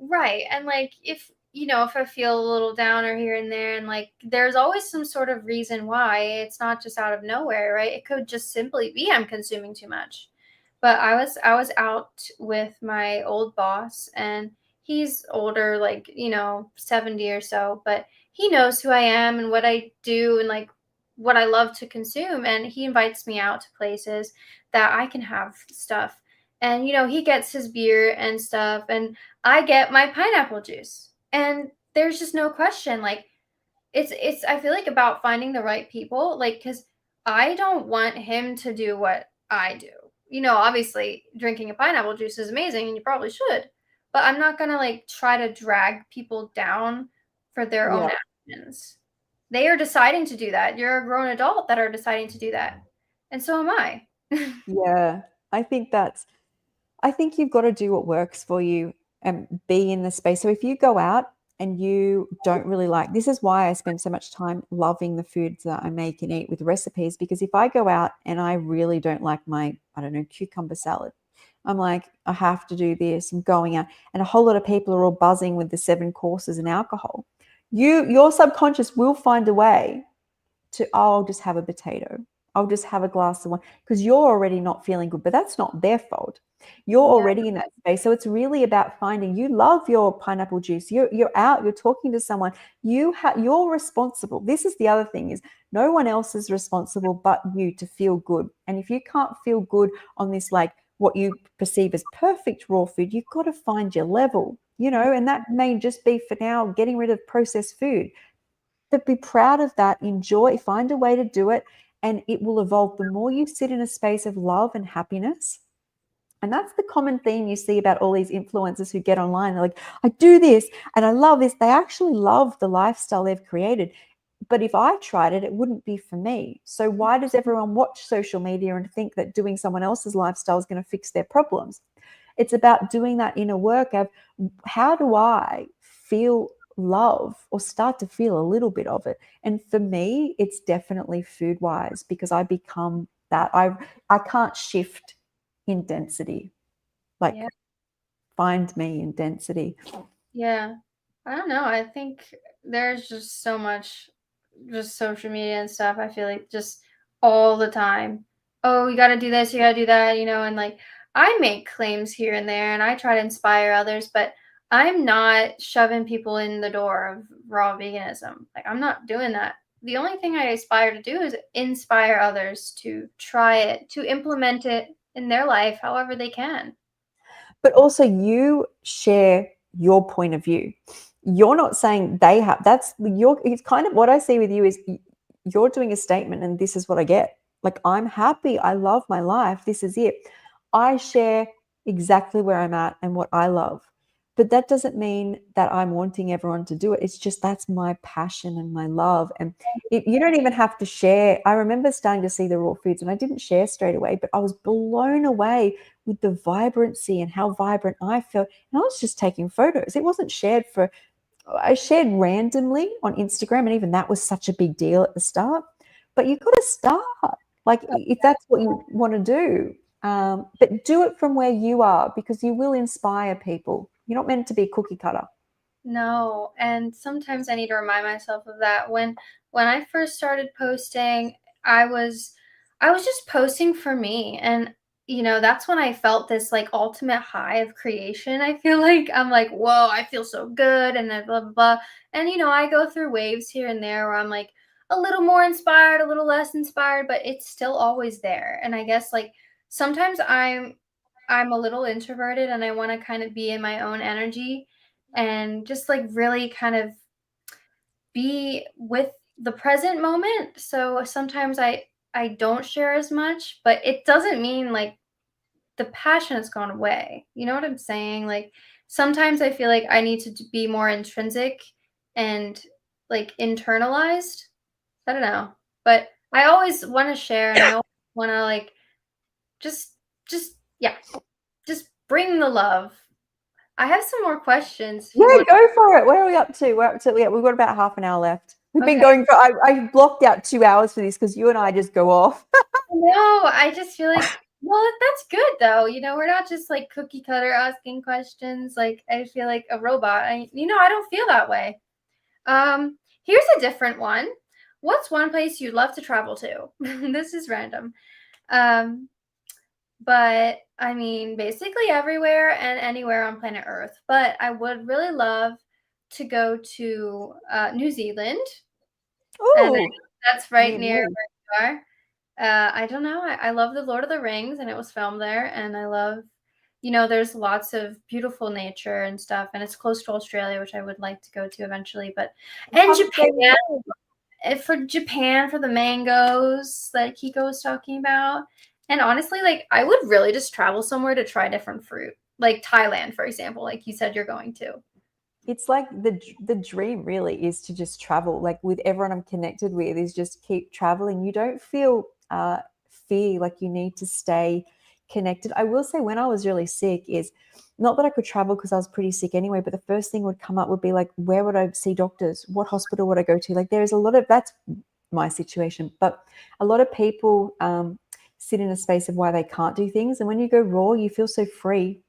right. And like if I feel a little downer here and there and like there's always some sort of reason why. It's not just out of nowhere, right? It could just simply be I'm consuming too much. But I was out with my old boss and he's older, like, 70 or so, but he knows who I am and what I do and like what I love to consume, and he invites me out to places that I can have stuff. And he gets his beer and stuff and I get my pineapple juice. And there's just no question. Like it's I feel like about finding the right people, like cuz I don't want him to do what I do. Obviously drinking a pineapple juice is amazing and you probably should. But I'm not going to like try to drag people down for their own Yeah. actions. They are deciding to do that. You're a grown adult that are deciding to do that. And so am I. Yeah. I think that's, I think you've got to do what works for you and be in the space. So if you go out and you don't really like, this is why I spend so much time loving the foods that I make and eat with recipes, because if I go out and I really don't like my, I don't know, cucumber salad, I'm like, I have to do this. I'm going out, and a whole lot of people are all buzzing with the 7 courses and alcohol. Your subconscious will find a way to, oh, I'll just have a potato. I'll just have a glass of wine because you're already not feeling good, but that's not their fault. You're Yeah. already in that space. So it's really about finding, you love your pineapple juice. You're out, you're talking to someone. You're responsible. This is the other thing, is no one else is responsible but you to feel good. And if you can't feel good on this, like what you perceive as perfect raw food, you've got to find your level, and that may just be for now getting rid of processed food. But be proud of that, enjoy, find a way to do it, and it will evolve. The more you sit in a space of love and happiness, and that's the common theme you see about all these influencers who get online. They're like, I do this and I love this. They actually love the lifestyle they've created. But if I tried it, it wouldn't be for me. So why does everyone watch social media and think that doing someone else's lifestyle is going to fix their problems? It's about doing that inner work of, how do I feel love or start to feel a little bit of it? And for me, it's definitely food wise, because I become that. I can't shift in density. Like, Yeah. find me in density. Yeah. I don't know. I think there's just so much just social media and stuff. I feel like just all the time. Oh, you got to do this, you got to do that, and like I make claims here and there and I try to inspire others, but I'm not shoving people in the door of raw veganism. Like I'm not doing that. The only thing I aspire to do is inspire others to try it, to implement it in their life however they can. But also, you share your point of view. You're not saying they have, it's kind of what I see with you is you're doing a statement and this is what I get. Like, I'm happy, I love my life, this is it. I share exactly where I'm at and what I love. But that doesn't mean that I'm wanting everyone to do it. It's just, that's my passion and my love. And you don't even have to share. I remember starting to see the raw foods and I didn't share straight away, but I was blown away with the vibrancy and how vibrant I felt. And I was just taking photos. It wasn't shared for, I shared randomly on Instagram, and even that was such a big deal at the start. But you've got to start, like, if that's what you want to do. But do it from where you are, because you will inspire people. You're not meant to be a cookie cutter. No, and sometimes I need to remind myself of that. When I first started posting, I was I was just posting for me, and that's when I felt this like ultimate high of creation. I feel like I'm like, whoa, I feel so good, and then blah blah blah. And I go through waves here and there where I'm like a little more inspired, a little less inspired, but it's still always there. And I guess like sometimes I'm a little introverted and I want to kind of be in my own energy and just like really kind of be with the present moment. So sometimes I don't share as much, but it doesn't mean like the passion has gone away. You know what I'm saying? Like sometimes I feel like I need to be more intrinsic and like internalized. I don't know. But I always want to share and I always want to like just yeah, just bring the love. I have some more questions if Yeah, you want. go for it. Where are we up to? We're up to, yeah, we've got about half an hour left. We've been Okay. going for, I blocked out 2 hours for this because you and I just go off. No, I just feel like, well, that's good though. We're not just like cookie cutter asking questions. Like I feel like a robot. I don't feel that way. Here's a different one. What's one place you'd love to travel to? This is random. Um, but I mean, basically everywhere and anywhere on planet Earth. But I would really love to go to New Zealand, and Oh, that's right near near me. where you are. I don't know. I love the Lord of the Rings, and it was filmed there. And I love, there's lots of beautiful nature and stuff, and it's close to Australia, which I would like to go to eventually. But and Come Japan, say no. for Japan for the mangoes that Kiko was talking about. And honestly, like I would really just travel somewhere to try different fruit, like Thailand, for example, like you said you're going to. It's like the dream really is to just travel, like with everyone I'm connected with, is just keep traveling. You don't feel fear like you need to stay connected. I will say when I was really sick is not that I could travel because I was pretty sick anyway, but the first thing would come up would be like, where would I see doctors? What hospital would I go to? Like there's a lot of, that's my situation, but a lot of people sit in a space of why they can't do things. And when you go raw, you feel so free.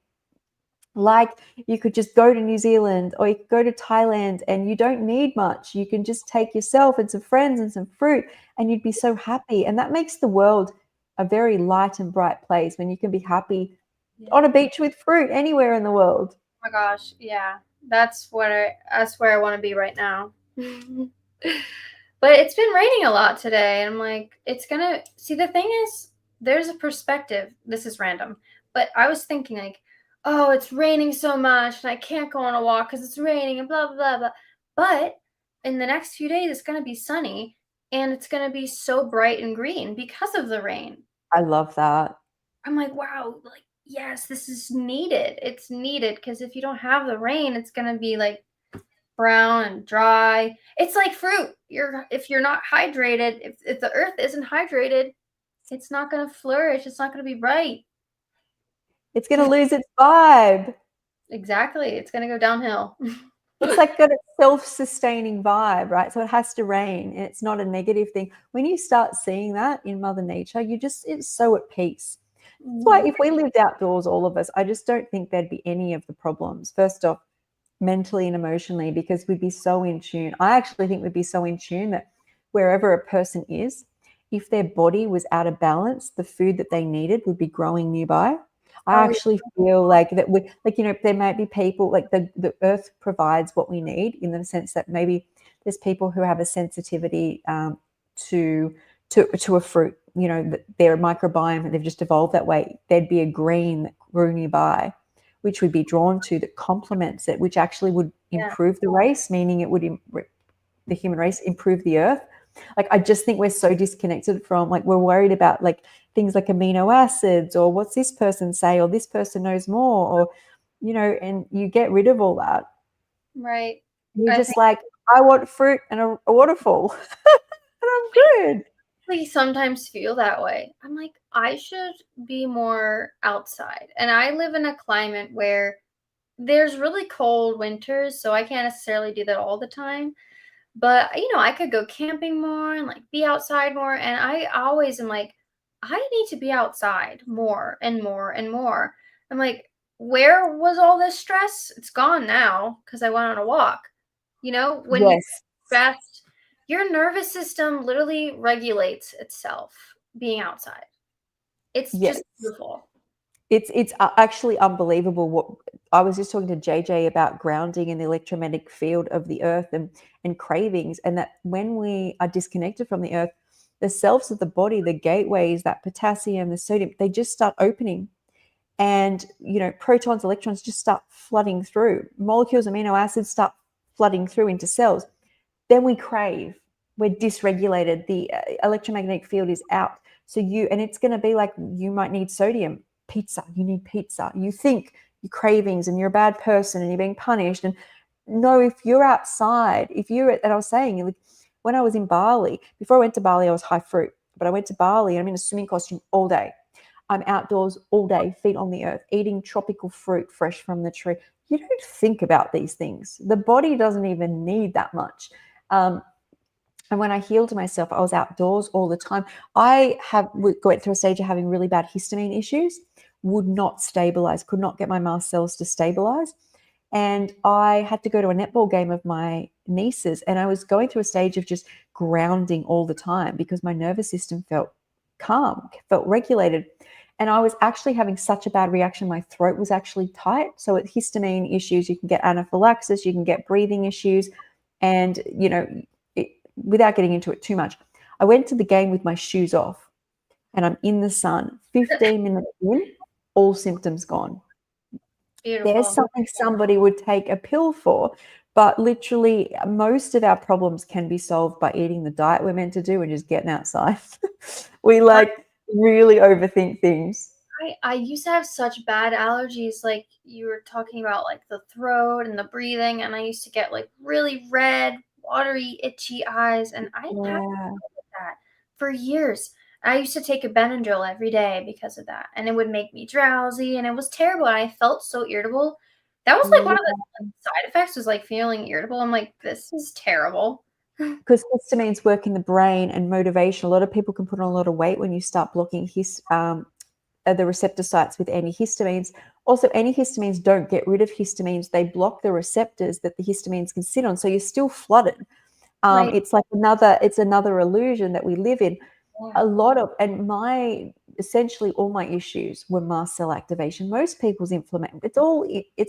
Like you could just go to New Zealand or you could go to Thailand and you don't need much. You can just take yourself and some friends and some fruit and you'd be so happy. And that makes the world a very light and bright place when you can be happy Yeah. on a beach with fruit anywhere in the world. Oh my gosh, yeah. That's where I want to be right now. But it's been raining a lot today, and I'm like, it's gonna see the thing is there's a perspective. This is random. But I was thinking like, oh, it's raining so much and I can't go on a walk because it's raining and blah blah blah blah. But in the next few days it's gonna be sunny and it's gonna be so bright and green because of the rain. I love that. I'm like, wow, like, yes, this is needed. It's needed because if you don't have the rain, it's gonna be like brown and dry. It's like fruit. If you're not hydrated, if the earth isn't hydrated, it's not gonna flourish. It's not gonna be bright. It's going to lose its vibe. Exactly. It's gonna go downhill. It's like got a self-sustaining vibe, right? So it has to rain and it's not a negative thing. When you start seeing that in Mother Nature, it's so at peace. That's why if we lived outdoors, all of us, I just don't think there'd be any of the problems. First off, mentally and emotionally, because we'd be so in tune. I actually think we'd be so in tune that wherever a person is, if their body was out of balance, the food that they needed would be growing nearby. I Oh actually feel like that we like, there might be people like the earth provides what we need in the sense that maybe there's people who have a sensitivity to a fruit, their microbiome, they've just evolved that way. There'd be a green that grew nearby, which would be drawn to, that complements it, which actually would yeah. improve the race, meaning it would the human race improve the earth. Like I just think we're so disconnected from, like we're worried about like things like amino acids or what's this person say or this person knows more, or and you get rid of all that. Right. You're I just think like, I want fruit and a waterfall and I'm good. I sometimes feel that way. I'm like, I should be more outside. And I live in a climate where there's really cold winters, so I can't necessarily do that all the time. But I could go camping more and like be outside more. And I always am like, I need to be outside more and more and more. I'm like, where was all this stress? It's gone now because I went on a walk. When you're Yes. stressed, your nervous system literally regulates itself being outside. It's Yes. just beautiful. It's actually unbelievable. What I was just talking to JJ about grounding in the electromagnetic field of the earth and cravings, and that when we are disconnected from the earth, the cells of the body, the gateways, that potassium, the sodium, they just start opening, and protons, electrons just start flooding through. Molecules, amino acids start flooding through into cells. Then we crave. We're dysregulated. The electromagnetic field is out. So and it's going to be like you might need sodium. Pizza. You need pizza. You think your cravings and you're a bad person and you're being punished. And no, if you're outside, and I was saying, like, when I was in Bali, before I went to Bali, I was high fruit. But I went to Bali and I'm in a swimming costume all day. I'm outdoors all day, feet on the earth, eating tropical fruit fresh from the tree. You don't think about these things. The body doesn't even need that much. Um, and when I healed myself, I was outdoors all the time. I went through a stage of having really bad histamine issues, would not stabilize, could not get my mast cells to stabilize. And I had to go to a netball game of my niece's, and I was going through a stage of just grounding all the time because my nervous system felt calm, felt regulated. And I was actually having such a bad reaction. My throat was actually tight. So with histamine issues, you can get anaphylaxis, you can get breathing issues. And, without getting into it too much, I went to the game with my shoes off and I'm in the sun. 15 minutes in, all symptoms gone. There's Beautiful. something somebody would take a pill for, but literally most of our problems can be solved by eating the diet we're meant to do and just getting outside. We really overthink things. I used to have such bad allergies, like you were talking about, like the throat and the breathing, and I used to get like really red, watery, itchy eyes, and I didn't have Yeah. that for years. I used to take a Benadryl every day because of that, and it would make me drowsy, and it was terrible. And I felt so irritable. That was like one of the side effects was like feeling irritable. I'm like, this is terrible. Because histamines work in the brain and motivation. A lot of people can put on a lot of weight when you start blocking the receptor sites with antihistamines. Also, antihistamines don't get rid of histamines. They block the receptors that the histamines can sit on. So you're still flooded. Right. It's like it's another illusion that we live in. Yeah. Essentially all my issues were mast cell activation. Most people's inflammation, it's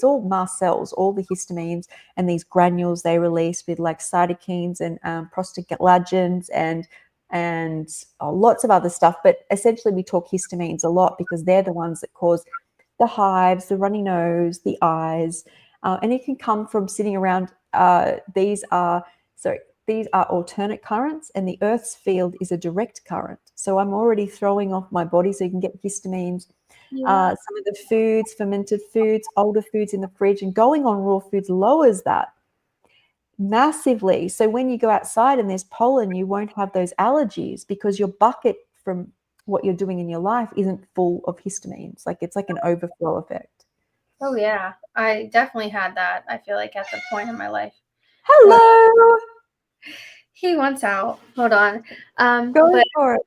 all mast cells, all the histamines and these granules they release with like cytokines and prostaglandins and lots of other stuff. But essentially we talk histamines a lot because they're the ones that cause the hives, the runny nose, the eyes, and it can come from sitting around. These are alternate currents, and the Earth's field is a direct current. So I'm already throwing off my body, so you can get histamines. Yeah. Some of the foods, fermented foods, older foods in the fridge, and going on raw foods lowers that massively. So when you go outside and there's pollen, you won't have those allergies because your bucket from what you're doing in your life isn't full of histamines. Like it's like an overflow effect. Oh yeah. I definitely had that. I feel like at the point in my life. Hello. He wants out. Hold on. Go But for it.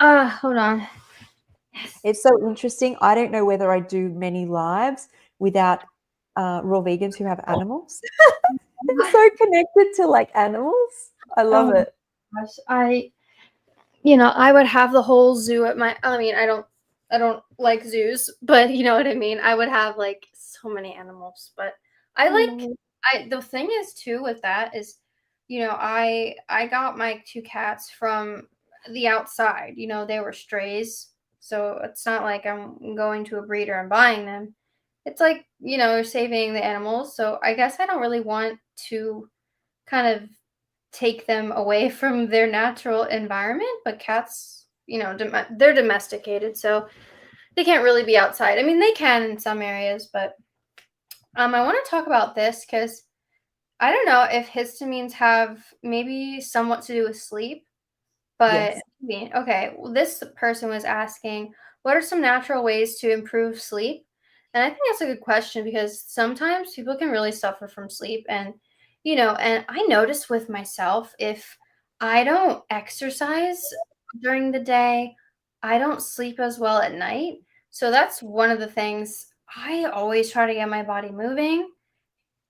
hold on. Yes. It's so interesting. I don't know whether I do many lives without raw vegans who have animals. I'm so connected to like animals. I love Oh it. my gosh. I would have the whole zoo at my I don't like zoos, but you know what I mean? I would have like so many animals, but I like the thing is too with that is, I got my two cats from the outside. They were strays. So it's not like I'm going to a breeder and buying them. It's like, you're saving the animals. So I guess I don't really want to kind of take them away from their natural environment, but cats, they're domesticated, so they can't really be outside. I mean, they can in some areas, but I want to talk about this because I don't know if histamines have maybe somewhat to do with sleep, but Yes. okay, well, this person was asking, what are some natural ways to improve sleep? And I think that's a good question because sometimes people can really suffer from sleep. And I notice with myself, if I don't exercise during the day, I don't sleep as well at night. So that's one of the things I always try to get my body moving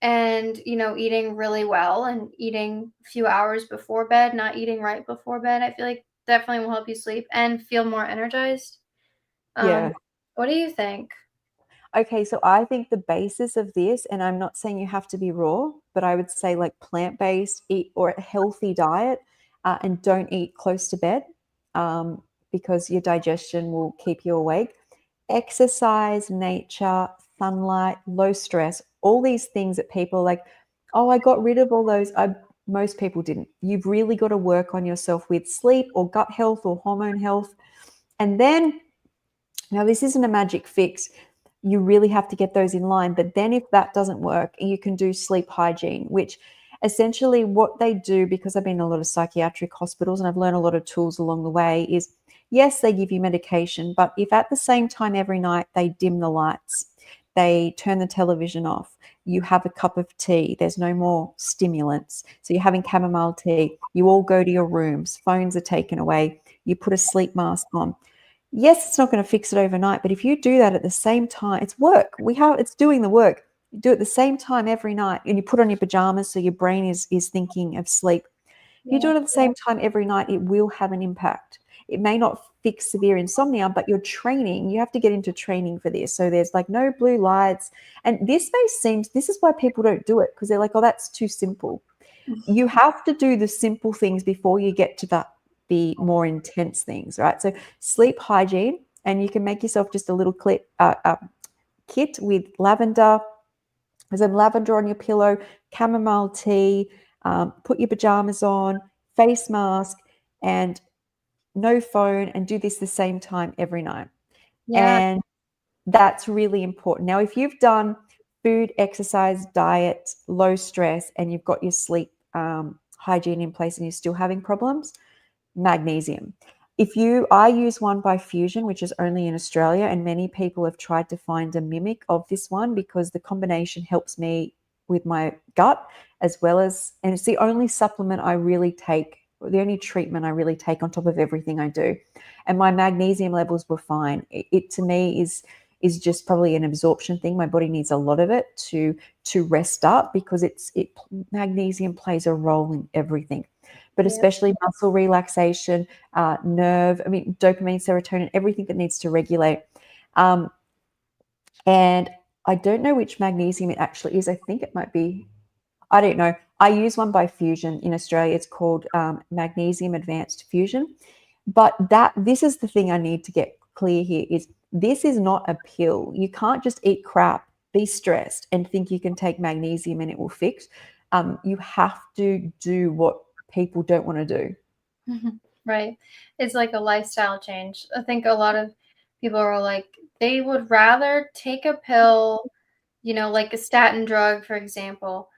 and eating really well and eating a few hours before bed, not eating right before bed. I feel like definitely will help you sleep and feel more energized. um Yeah. what do you think? Okay, so I think the basis of this, and I'm not saying you have to be raw, but I would say like plant-based, eat or a healthy diet, and don't eat close to bed, um, because your digestion will keep you awake. Exercise, nature, sunlight, low stress, all these things that people are like, oh, I got rid of all those. Most people didn't. You've really got to work on yourself with sleep or gut health or hormone health. And then, now this isn't a magic fix. You really have to get those in line. But then if that doesn't work, you can do sleep hygiene, which essentially what they do, because I've been in a lot of psychiatric hospitals and I've learned a lot of tools along the way, is yes, they give you medication, but if at the same time every night they dim the lights, they turn the television off, you have a cup of tea, there's no more stimulants. So you're having chamomile tea, you all go to your rooms, phones are taken away, you put a sleep mask on. Yes, it's not going to fix it overnight, but if you do that at the same time, it's work. It's doing the work. You do it at the same time every night, and you put on your pajamas so your brain is thinking of sleep. If you do Yeah. it at the same time every night, it will have an impact. It may not fix severe insomnia, but you're training. You have to get into training for this. So there's like no blue lights, and this is why people don't do it, because they're like, oh, that's too simple. You have to do the simple things before you get to the more intense things, right? So sleep hygiene, and you can make yourself just a little kit with lavender. There's some lavender on your pillow, chamomile tea, put your pajamas on, face mask, and no phone, and do this the same time every night. Yeah. And that's really important. Now, if you've done food, exercise, diet, low stress, and you've got your sleep hygiene in place and you're still having problems, magnesium. I use one by Fusion, which is only in Australia, and many people have tried to find a mimic of this one because the combination helps me with my gut as well as, and it's the only supplement I really take, the only treatment I really take on top of everything I do. And my magnesium levels were fine. It to me is just probably an absorption thing. My body needs a lot of it to rest up because magnesium plays a role in everything, but Yeah. especially muscle relaxation, nerve, I mean, dopamine, serotonin, everything that needs to regulate. Um, and I don't know which magnesium it actually is. I think it might be, I don't know. I use one by Fusion in Australia. It's called Magnesium Advanced Fusion. But this is the thing I need to get clear here is this is not a pill. You can't just eat crap, be stressed, and think you can take magnesium and it will fix. You have to do what people don't want to do. Right. It's like a lifestyle change. I think a lot of people are like, they would rather take a pill, like a statin drug, for example,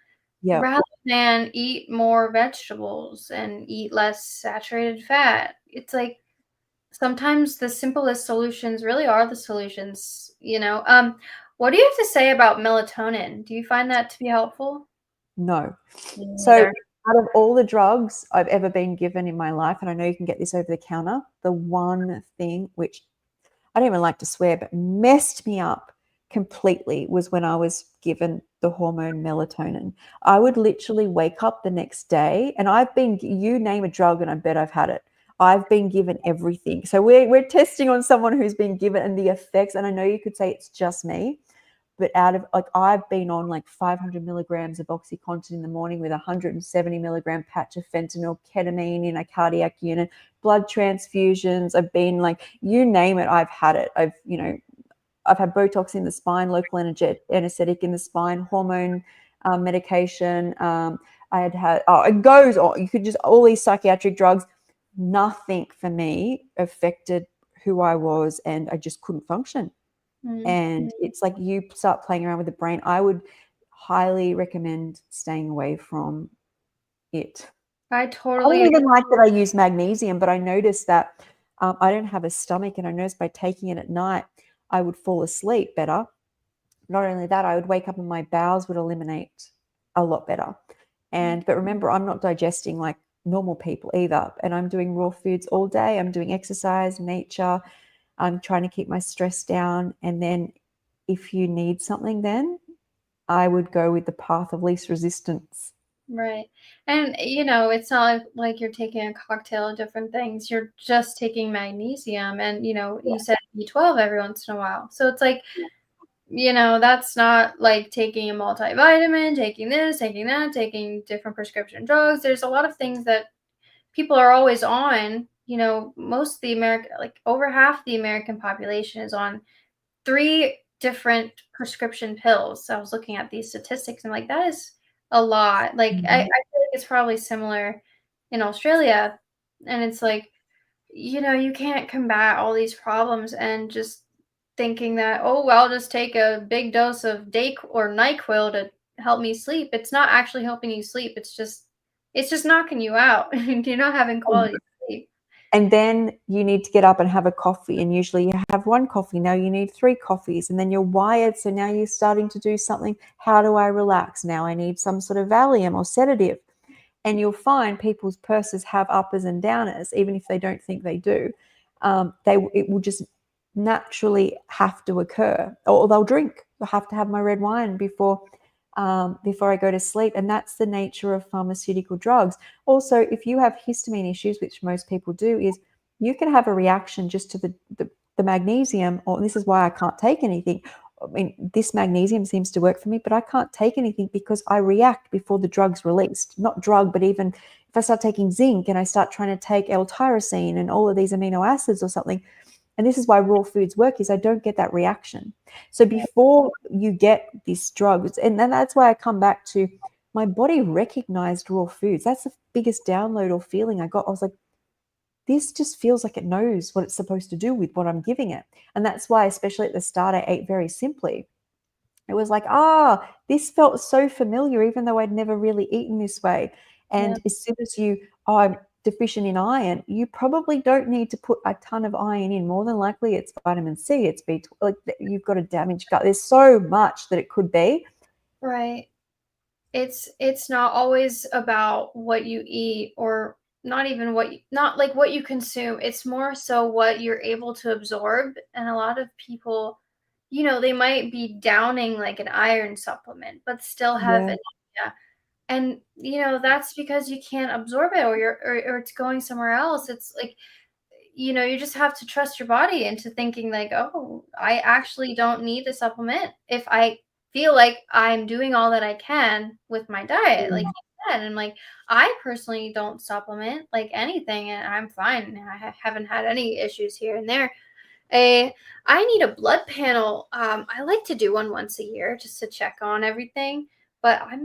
Yeah. rather than eat more vegetables and eat less saturated fat. It's like sometimes the simplest solutions really are the solutions. What do you have to say about melatonin? Do you find that to be helpful? No. Me So neither. out of all the drugs I've ever been given in my life, and I know you can get this over the counter, the one thing which I don't even like to swear, but messed me up completely was when I was given the hormone melatonin. I would literally wake up the next day, and you name a drug, and I bet I've had it. I've been given everything. So we're testing on someone who's been given and the effects. And I know you could say it's just me, but out of like I've been on like 500 milligrams of OxyContin in the morning with a 170 milligram patch of fentanyl, ketamine in a cardiac unit, blood transfusions. I've been like, you name it, I've had it. I've had Botox in the spine, local anesthetic in the spine, hormone medication. It goes on. You could just, all these psychiatric drugs, nothing for me affected who I was, and I just couldn't function. Mm. And it's like you start playing around with the brain. I would highly recommend staying away from it. I I don't totally even like that I use magnesium, but I noticed that I don't have a stomach, and I noticed by taking it at night, I would fall asleep better. Not only that, I would wake up and my bowels would eliminate a lot better. But remember, I'm not digesting like normal people either, and I'm doing raw foods all day. I'm doing exercise, nature. I'm trying to keep my stress down, and then if you need something, then I would go with the path of least resistance. Right. And it's not like you're taking a cocktail of different things. You're just taking magnesium and you Yeah. said B12 every once in a while. So it's like that's not like taking a multivitamin, taking this, taking that, taking different prescription drugs. There's a lot of things that people are always on. Most of the American, like over half the American population is on 3 different prescription pills. So I was looking at these statistics and like that is a lot. Like I Mhm. feel like it's probably similar in Australia. And it's like, you can't combat all these problems and just thinking that, oh, well, I'll just take a big dose of Dayquil or NyQuil to help me sleep. It's not actually helping you sleep. It's just knocking you out. You're not having quality sleep. And then you need to get up and have a coffee. And usually you have one coffee. Now you need 3 coffees. And then you're wired. So now you're starting to do something. How do I relax? Now I need some sort of Valium or sedative. And you'll find people's purses have uppers and downers, even if they don't think they do. It will just naturally have to occur, or they'll drink. I'll have to have my red wine before I go to sleep. And that's the nature of pharmaceutical drugs. Also, if you have histamine issues, which most people do, is you can have a reaction just to the magnesium, or this is why I can't take anything. I mean, this magnesium seems to work for me, but I can't take anything because I react before the drug's released. Not drug, but even if I start taking zinc and I start trying to take L-tyrosine and all of these amino acids or something, and this is why raw foods work, is I don't get that reaction. So before you get these drugs, and then that's why I come back to my body recognized raw foods. That's the biggest download or feeling I got. I was like, this just feels like it knows what it's supposed to do with what I'm giving it. And that's why, especially at the start, I ate very simply. It was like, this felt so familiar, even though I'd never really eaten this way. Yeah. And as soon as I'm deficient in iron, you probably don't need to put a ton of iron in. More than likely, it's vitamin C, it's B12. Like you've got a damaged gut. There's so much that it could be. Right. It's not always about what you eat, or not even not like what you consume. It's more so what you're able to absorb. And a lot of people, they might be downing like an iron supplement, but still have Yeah, anemia. And that's because you can't absorb it, or it's going somewhere else. It's like, you just have to trust your body into thinking like, oh, I actually don't need the supplement if I feel like I'm doing all that I can with my diet, like you said. And like, I personally don't supplement like anything, and I'm fine. Haven't had any issues here and there. I need a blood panel. I like to do one once a year just to check on everything. But I have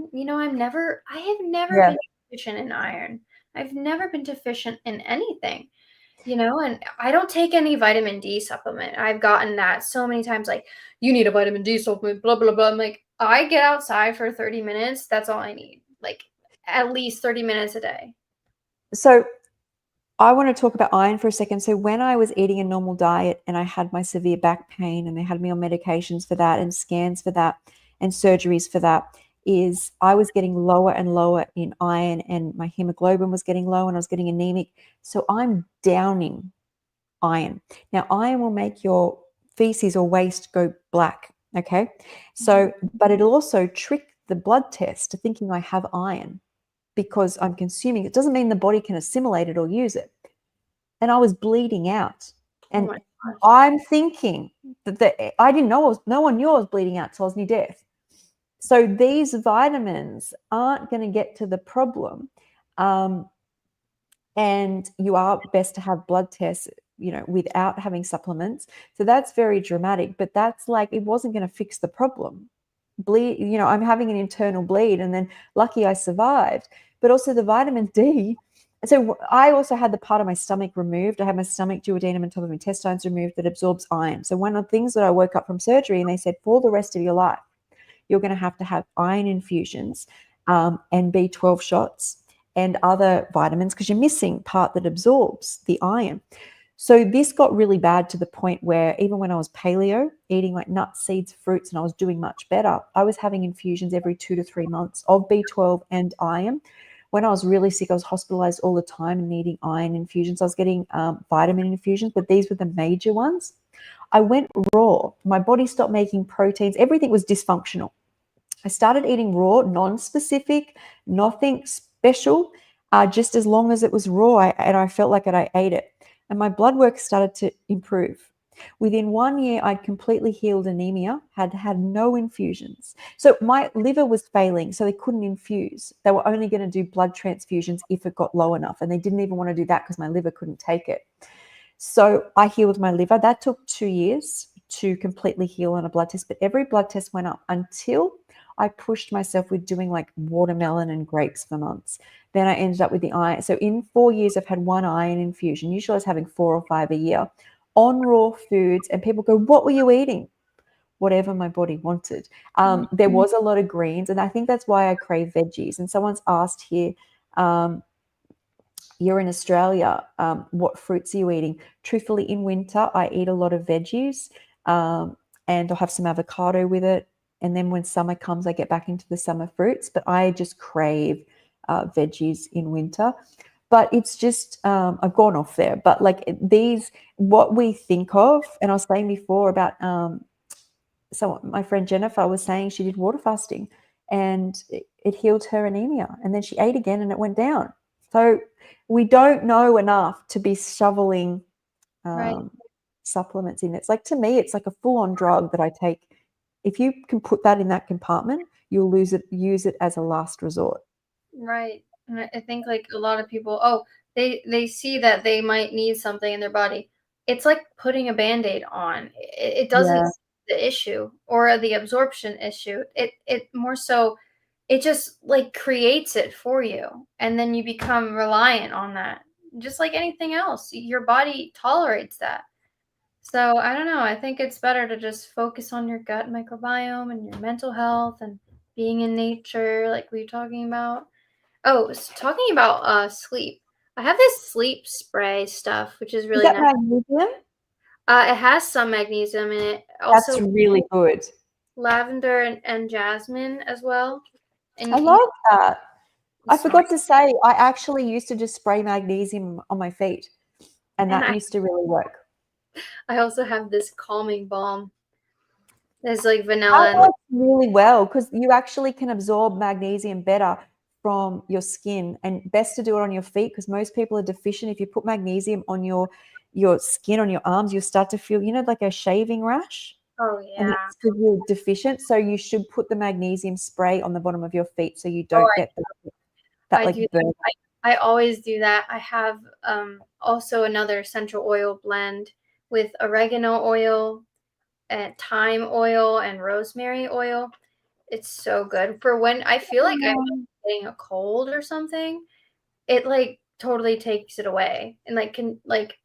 never yeah. been deficient in iron. I've never been deficient in anything. And I don't take any vitamin D supplement. I've gotten that so many times, like, you need a vitamin D supplement, blah, blah, blah. I'm like, I get outside for 30 minutes. That's all I need. Like, at least 30 minutes a day. So I want to talk about iron for a second. So when I was eating a normal diet and I had my severe back pain and they had me on medications for that and scans for that and surgeries for that, is I was getting lower and lower in iron and my hemoglobin was getting low and I was getting anemic. So I'm downing iron. Now, iron will make your feces or waste go black. Okay. So, but it'll also trick the blood test to thinking I have iron because I'm consuming it. Doesn't mean the body can assimilate it or use it. And I was bleeding out. Oh And my gosh. I'm thinking that I didn't know, no one knew I was bleeding out till I was near death. So these vitamins aren't going to get to the problem. And you are best to have blood tests, without having supplements. So that's very dramatic, but that's like, it wasn't going to fix the problem. Bleed, I'm having an internal bleed, and then lucky I survived. But also the vitamin D. So I also had the part of my stomach removed. I had my stomach duodenum and top of my intestines removed that absorbs iron. So one of the things that I woke up from surgery and they said, for the rest of your life, you're going to have iron infusions, and B12 shots and other vitamins because you're missing part that absorbs the iron. So this got really bad to the point where even when I was paleo, eating like nuts, seeds, fruits, and I was doing much better, I was having infusions every 2 to 3 months of B12 and iron. When I was really sick, I was hospitalized all the time and needing iron infusions. I was getting vitamin infusions, but these were the major ones. I went raw. My body stopped making proteins. Everything was dysfunctional. I started eating raw, non-specific, nothing special, just as long as it was raw, and I felt like I ate it. And my blood work started to improve. Within 1 year, I'd completely healed anemia, had had no infusions. So my liver was failing, so they couldn't infuse. They were only going to do blood transfusions if it got low enough. And they didn't even want to do that because my liver couldn't take it. So I healed my liver. That took 2 years to completely heal on a blood test, but every blood test went up until I pushed myself with doing like watermelon and grapes for months. Then I ended up with the iron. So in 4 years, I've had one iron infusion. Usually I was having 4 or 5 a year on raw foods. And people go, what were you eating? Whatever my body wanted. There was a lot of greens, and I think that's why I crave veggies. And someone's asked here, you're in Australia, what fruits are you eating? Truthfully, in winter, I eat a lot of veggies, and I'll have some avocado with it. And then when summer comes, I get back into the summer fruits, but I just crave veggies in winter. But it's just, I've gone off there, but like these, what we think of, and I was saying before about, so my friend Jennifer was saying she did water fasting and it healed her anemia, and then she ate again and it went down. So we don't know enough to be shoveling Right. supplements in. It's like, to me, it's like a full-on drug that I take. If you can put that in that compartment, you'll use it as a last resort. Right. And I think like a lot of people, they see that they might need something in their body. It's like putting a Band-Aid on. It doesn't Yeah. see the issue or the absorption issue. It more so it just like creates it for you, and then you become reliant on that. Just like anything else, your body tolerates that. So I don't know. I think it's better to just focus on your gut microbiome and your mental health and being in nature, like we were talking about. Oh, talking about sleep. I have this sleep spray stuff, which is Is really that nice. magnesium? It has some magnesium in it. That's Also really good. lavender and jasmine as well. I And love that. I smell. forgot to say, I actually used to just spray magnesium on my feet, and And that used to really work. I also have this calming balm. There's like That vanilla and works really well because you actually can absorb magnesium better from your skin, and best to do it on your feet because most people are deficient. If you put magnesium on your skin, on your arms, you'll start to feel, like a shaving rash, oh and yeah. that's because you're deficient. So you should put the magnesium spray on the bottom of your feet so you Oh, don't get that I like do that. burn. I always do that. I have also another essential oil blend with oregano oil and thyme oil and rosemary oil. It's so good for when I feel like I'm getting a cold or something. It like totally takes it away and like can like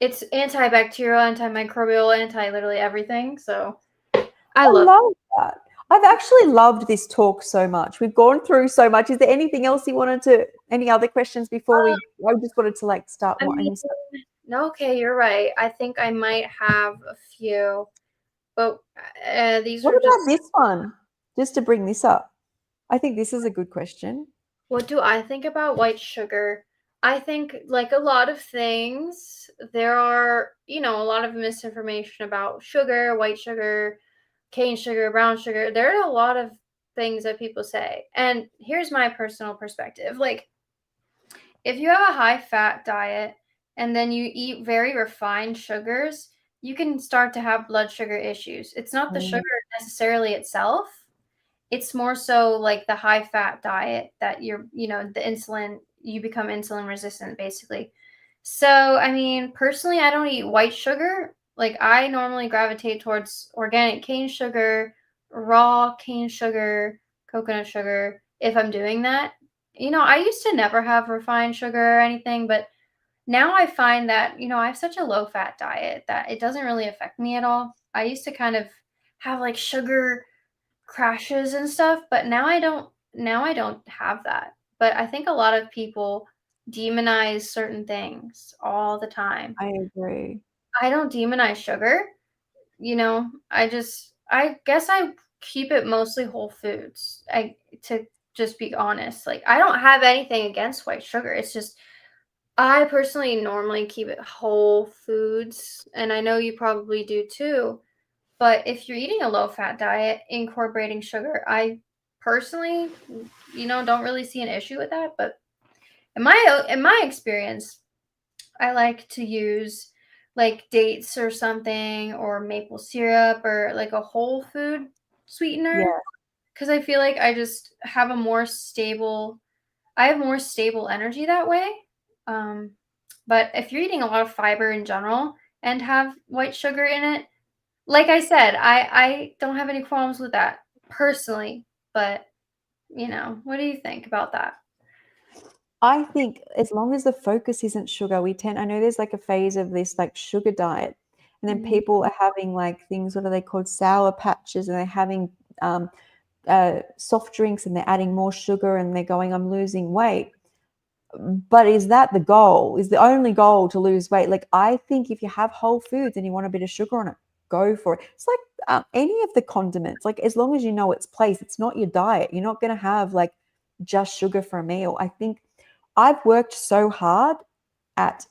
it's antibacterial, antimicrobial, anti literally everything. So I I love. love that. I've actually loved this talk so much. We've gone through so much. Is there anything else you wanted to, any other questions before we, I just wanted to like start I mean, winding stuff. no, okay, you're right. I think I might have a few, but these What are just. about this one? Just to bring this up. I think this is a good question. What do I think about white sugar? I think, like a lot of things, there are, a lot of misinformation about sugar, white sugar, cane sugar, brown sugar. There are a lot of things that people say. And here's my personal perspective. Like, if you have a high fat diet and then you eat very refined sugars, you can start to have blood sugar issues. It's not the sugar necessarily itself, it's more so like the high fat diet that the insulin, you become insulin resistant basically. So, I mean, personally, I don't eat white sugar. Like, I normally gravitate towards organic cane sugar, raw cane sugar, coconut sugar if I'm doing that. I used to never have refined sugar or anything, but now I find that, I have such a low fat diet that it doesn't really affect me at all. I used to kind of have like sugar crashes and stuff, but now I don't have that. But I think a lot of people demonize certain things all the time. I agree. I don't demonize sugar, I guess I keep it mostly whole foods. To just be honest, like I don't have anything against white sugar. It's just I personally normally keep it whole foods, and I know you probably do too. But if you're eating a low fat diet, incorporating sugar, I personally, don't really see an issue with that. But in my experience, I like to use like dates or something, or maple syrup, or like a whole food sweetener, Yeah. because I feel like I have more stable energy that way. Um, but if you're eating a lot of fiber in general and have white sugar in it, like I said, I don't have any qualms with that personally. But what do you think about that? I think as long as the focus isn't sugar, I know there's like a phase of this like sugar diet, and then Mhm. people are having like things, what are they called? Sour patches, and they're having soft drinks and they're adding more sugar and they're going, I'm losing weight. But is that the goal? Is the only goal to lose weight? Like, I think if you have whole foods and you want a bit of sugar on it, go for it. It's like any of the condiments, like as long as you know its place, it's not your diet. You're not going to have like just sugar for a meal. I think I've worked so hard at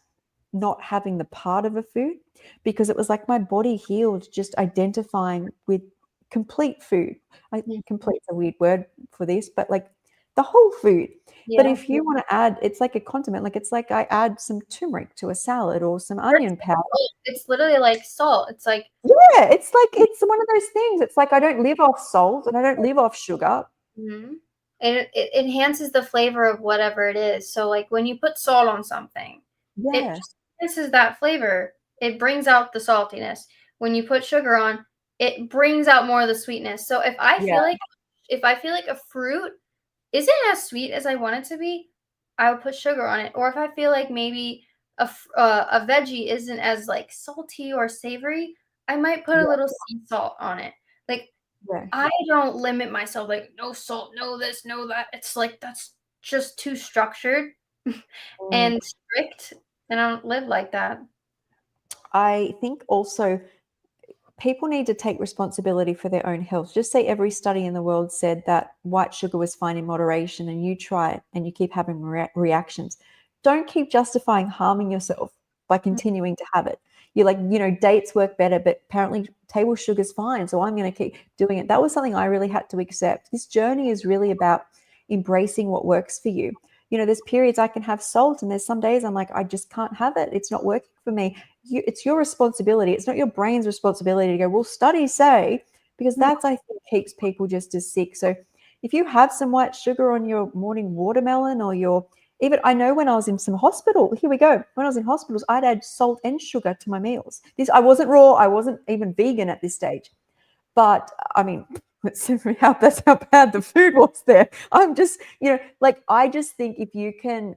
not having the part of a food because it was like my body healed just identifying with complete food. Yeah. Complete's a weird word for this, but like the whole food. But Yeah. if you want to add, it's like a condiment. Like it's like I add some turmeric to a salad or some Or it's onion like powder. salt. It's literally like salt. It's like, Yeah, it's like it's one of those things. It's like I don't live off salt and I don't live off sugar. mhm. And it enhances the flavor of whatever it is. So like when you put salt on something, it Yeah, just enhances that flavor. It brings out the saltiness. When you put sugar on, it brings out more of the sweetness. So yeah, if I feel like a fruit isn't as sweet as I want it to be, I would put sugar on it. Or if I feel like maybe a veggie isn't as like salty or savory, I might put a yeah, little sea salt on it. Like yeah. I don't limit myself like no salt, no this, no that. It's like that's just too structured Mm. and strict, and I don't live like that. I think also people need to take responsibility for their own health. Just say every study in the world said that white sugar was fine in moderation, and you try it and you keep having reactions. Don't keep justifying harming yourself by continuing to have it. You're like, dates work better, but apparently table sugar's fine. So I'm going to keep doing it. That was something I really had to accept. This journey is really about embracing what works for you. There's periods I can have salt, and there's some days I'm like, I just can't have it. It's not working for me. It's your responsibility. It's not your brain's responsibility to go, well, studies say, because that's, I think, keeps people just as sick. So if you have some white sugar on your morning watermelon or even I know when I was in some hospital, here we go. When I was in hospitals, I'd add salt and sugar to my meals. I wasn't raw. I wasn't even vegan at this stage. But I mean, that's how bad the food was there. I'm just, like I just think if you can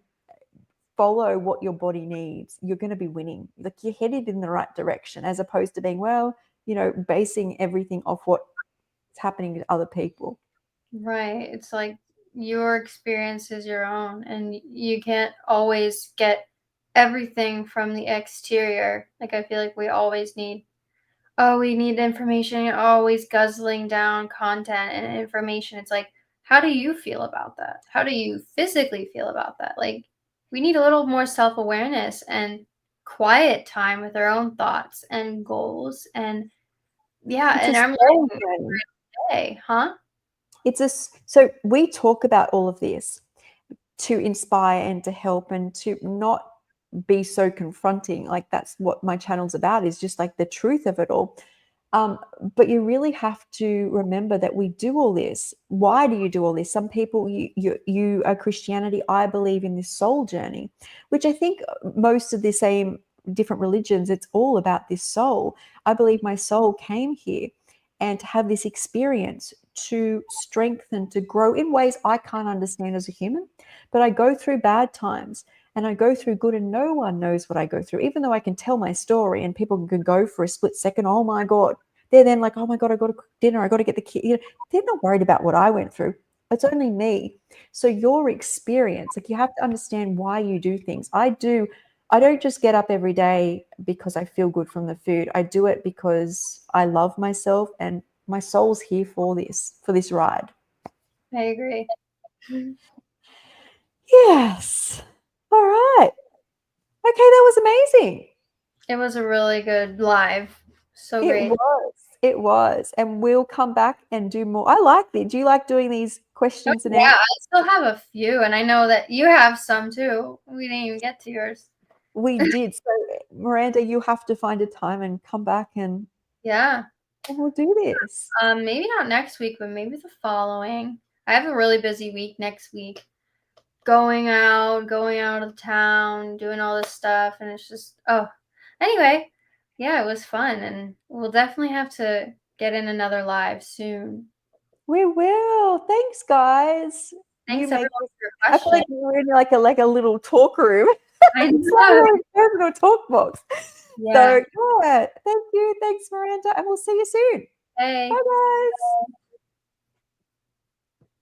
follow what your body needs, you're going to be winning. Like you're headed in the right direction as opposed to being, well, basing everything off what's happening to other people. Right. It's like your experience is your own, and you can't always get everything from the exterior. Like I feel like we need information, always guzzling down content and information. It's like, how do you feel about that? How do you physically feel about that? Like, we need a little more self awareness and quiet time with our own thoughts and goals. And yeah, It's a and I'm soul learning journey. today, huh? So we talk about all of this to inspire and to help and to not be so confronting. Like that's what my channel's about, is just like the truth of it all. Um, but you really have to remember that we do all this. Why do you do all this? Some people, you are Christianity. I believe in this soul journey, which I think most of the same different religions, it's all about this soul. I believe my soul came here and to have this experience to strengthen, to grow in ways I can't understand as a human. But I go through bad times and I go through good, and no one knows what I go through, even though I can tell my story and people can go for a split second. Oh my God. They're then like, oh my God, I got to cook dinner. I got to get the kid. They're not worried about what I went through. It's only me. So your experience, like you have to understand why you do things. I don't just get up every day because I feel good from the food. I do it because I love myself and my soul's here for this ride. I agree. Yes. All right. Okay, that was amazing. It was a really good live. So It great. was. It was. And we'll come back and do more. I like it. Do you like doing these Oh, questions and yeah, answers? I still have a few, and I know that you have some too. We didn't even get to yours. We did. So, Miranda, you have to find a time and come back Yeah. and we'll do this. Maybe not next week, but maybe the following. I have a really busy week next week. Going out of town, doing all this stuff, and it's just anyway, yeah, it was fun, and we'll definitely have to get in another live soon. We will. Thanks, guys. You Thanks make everyone this for your I feel questions. like we're in like a little talk room. I It's like know. we're in personal talk box. Yeah. So, yeah, thank you. Thanks, Miranda, and we'll see you soon. Hey. Bye, guys.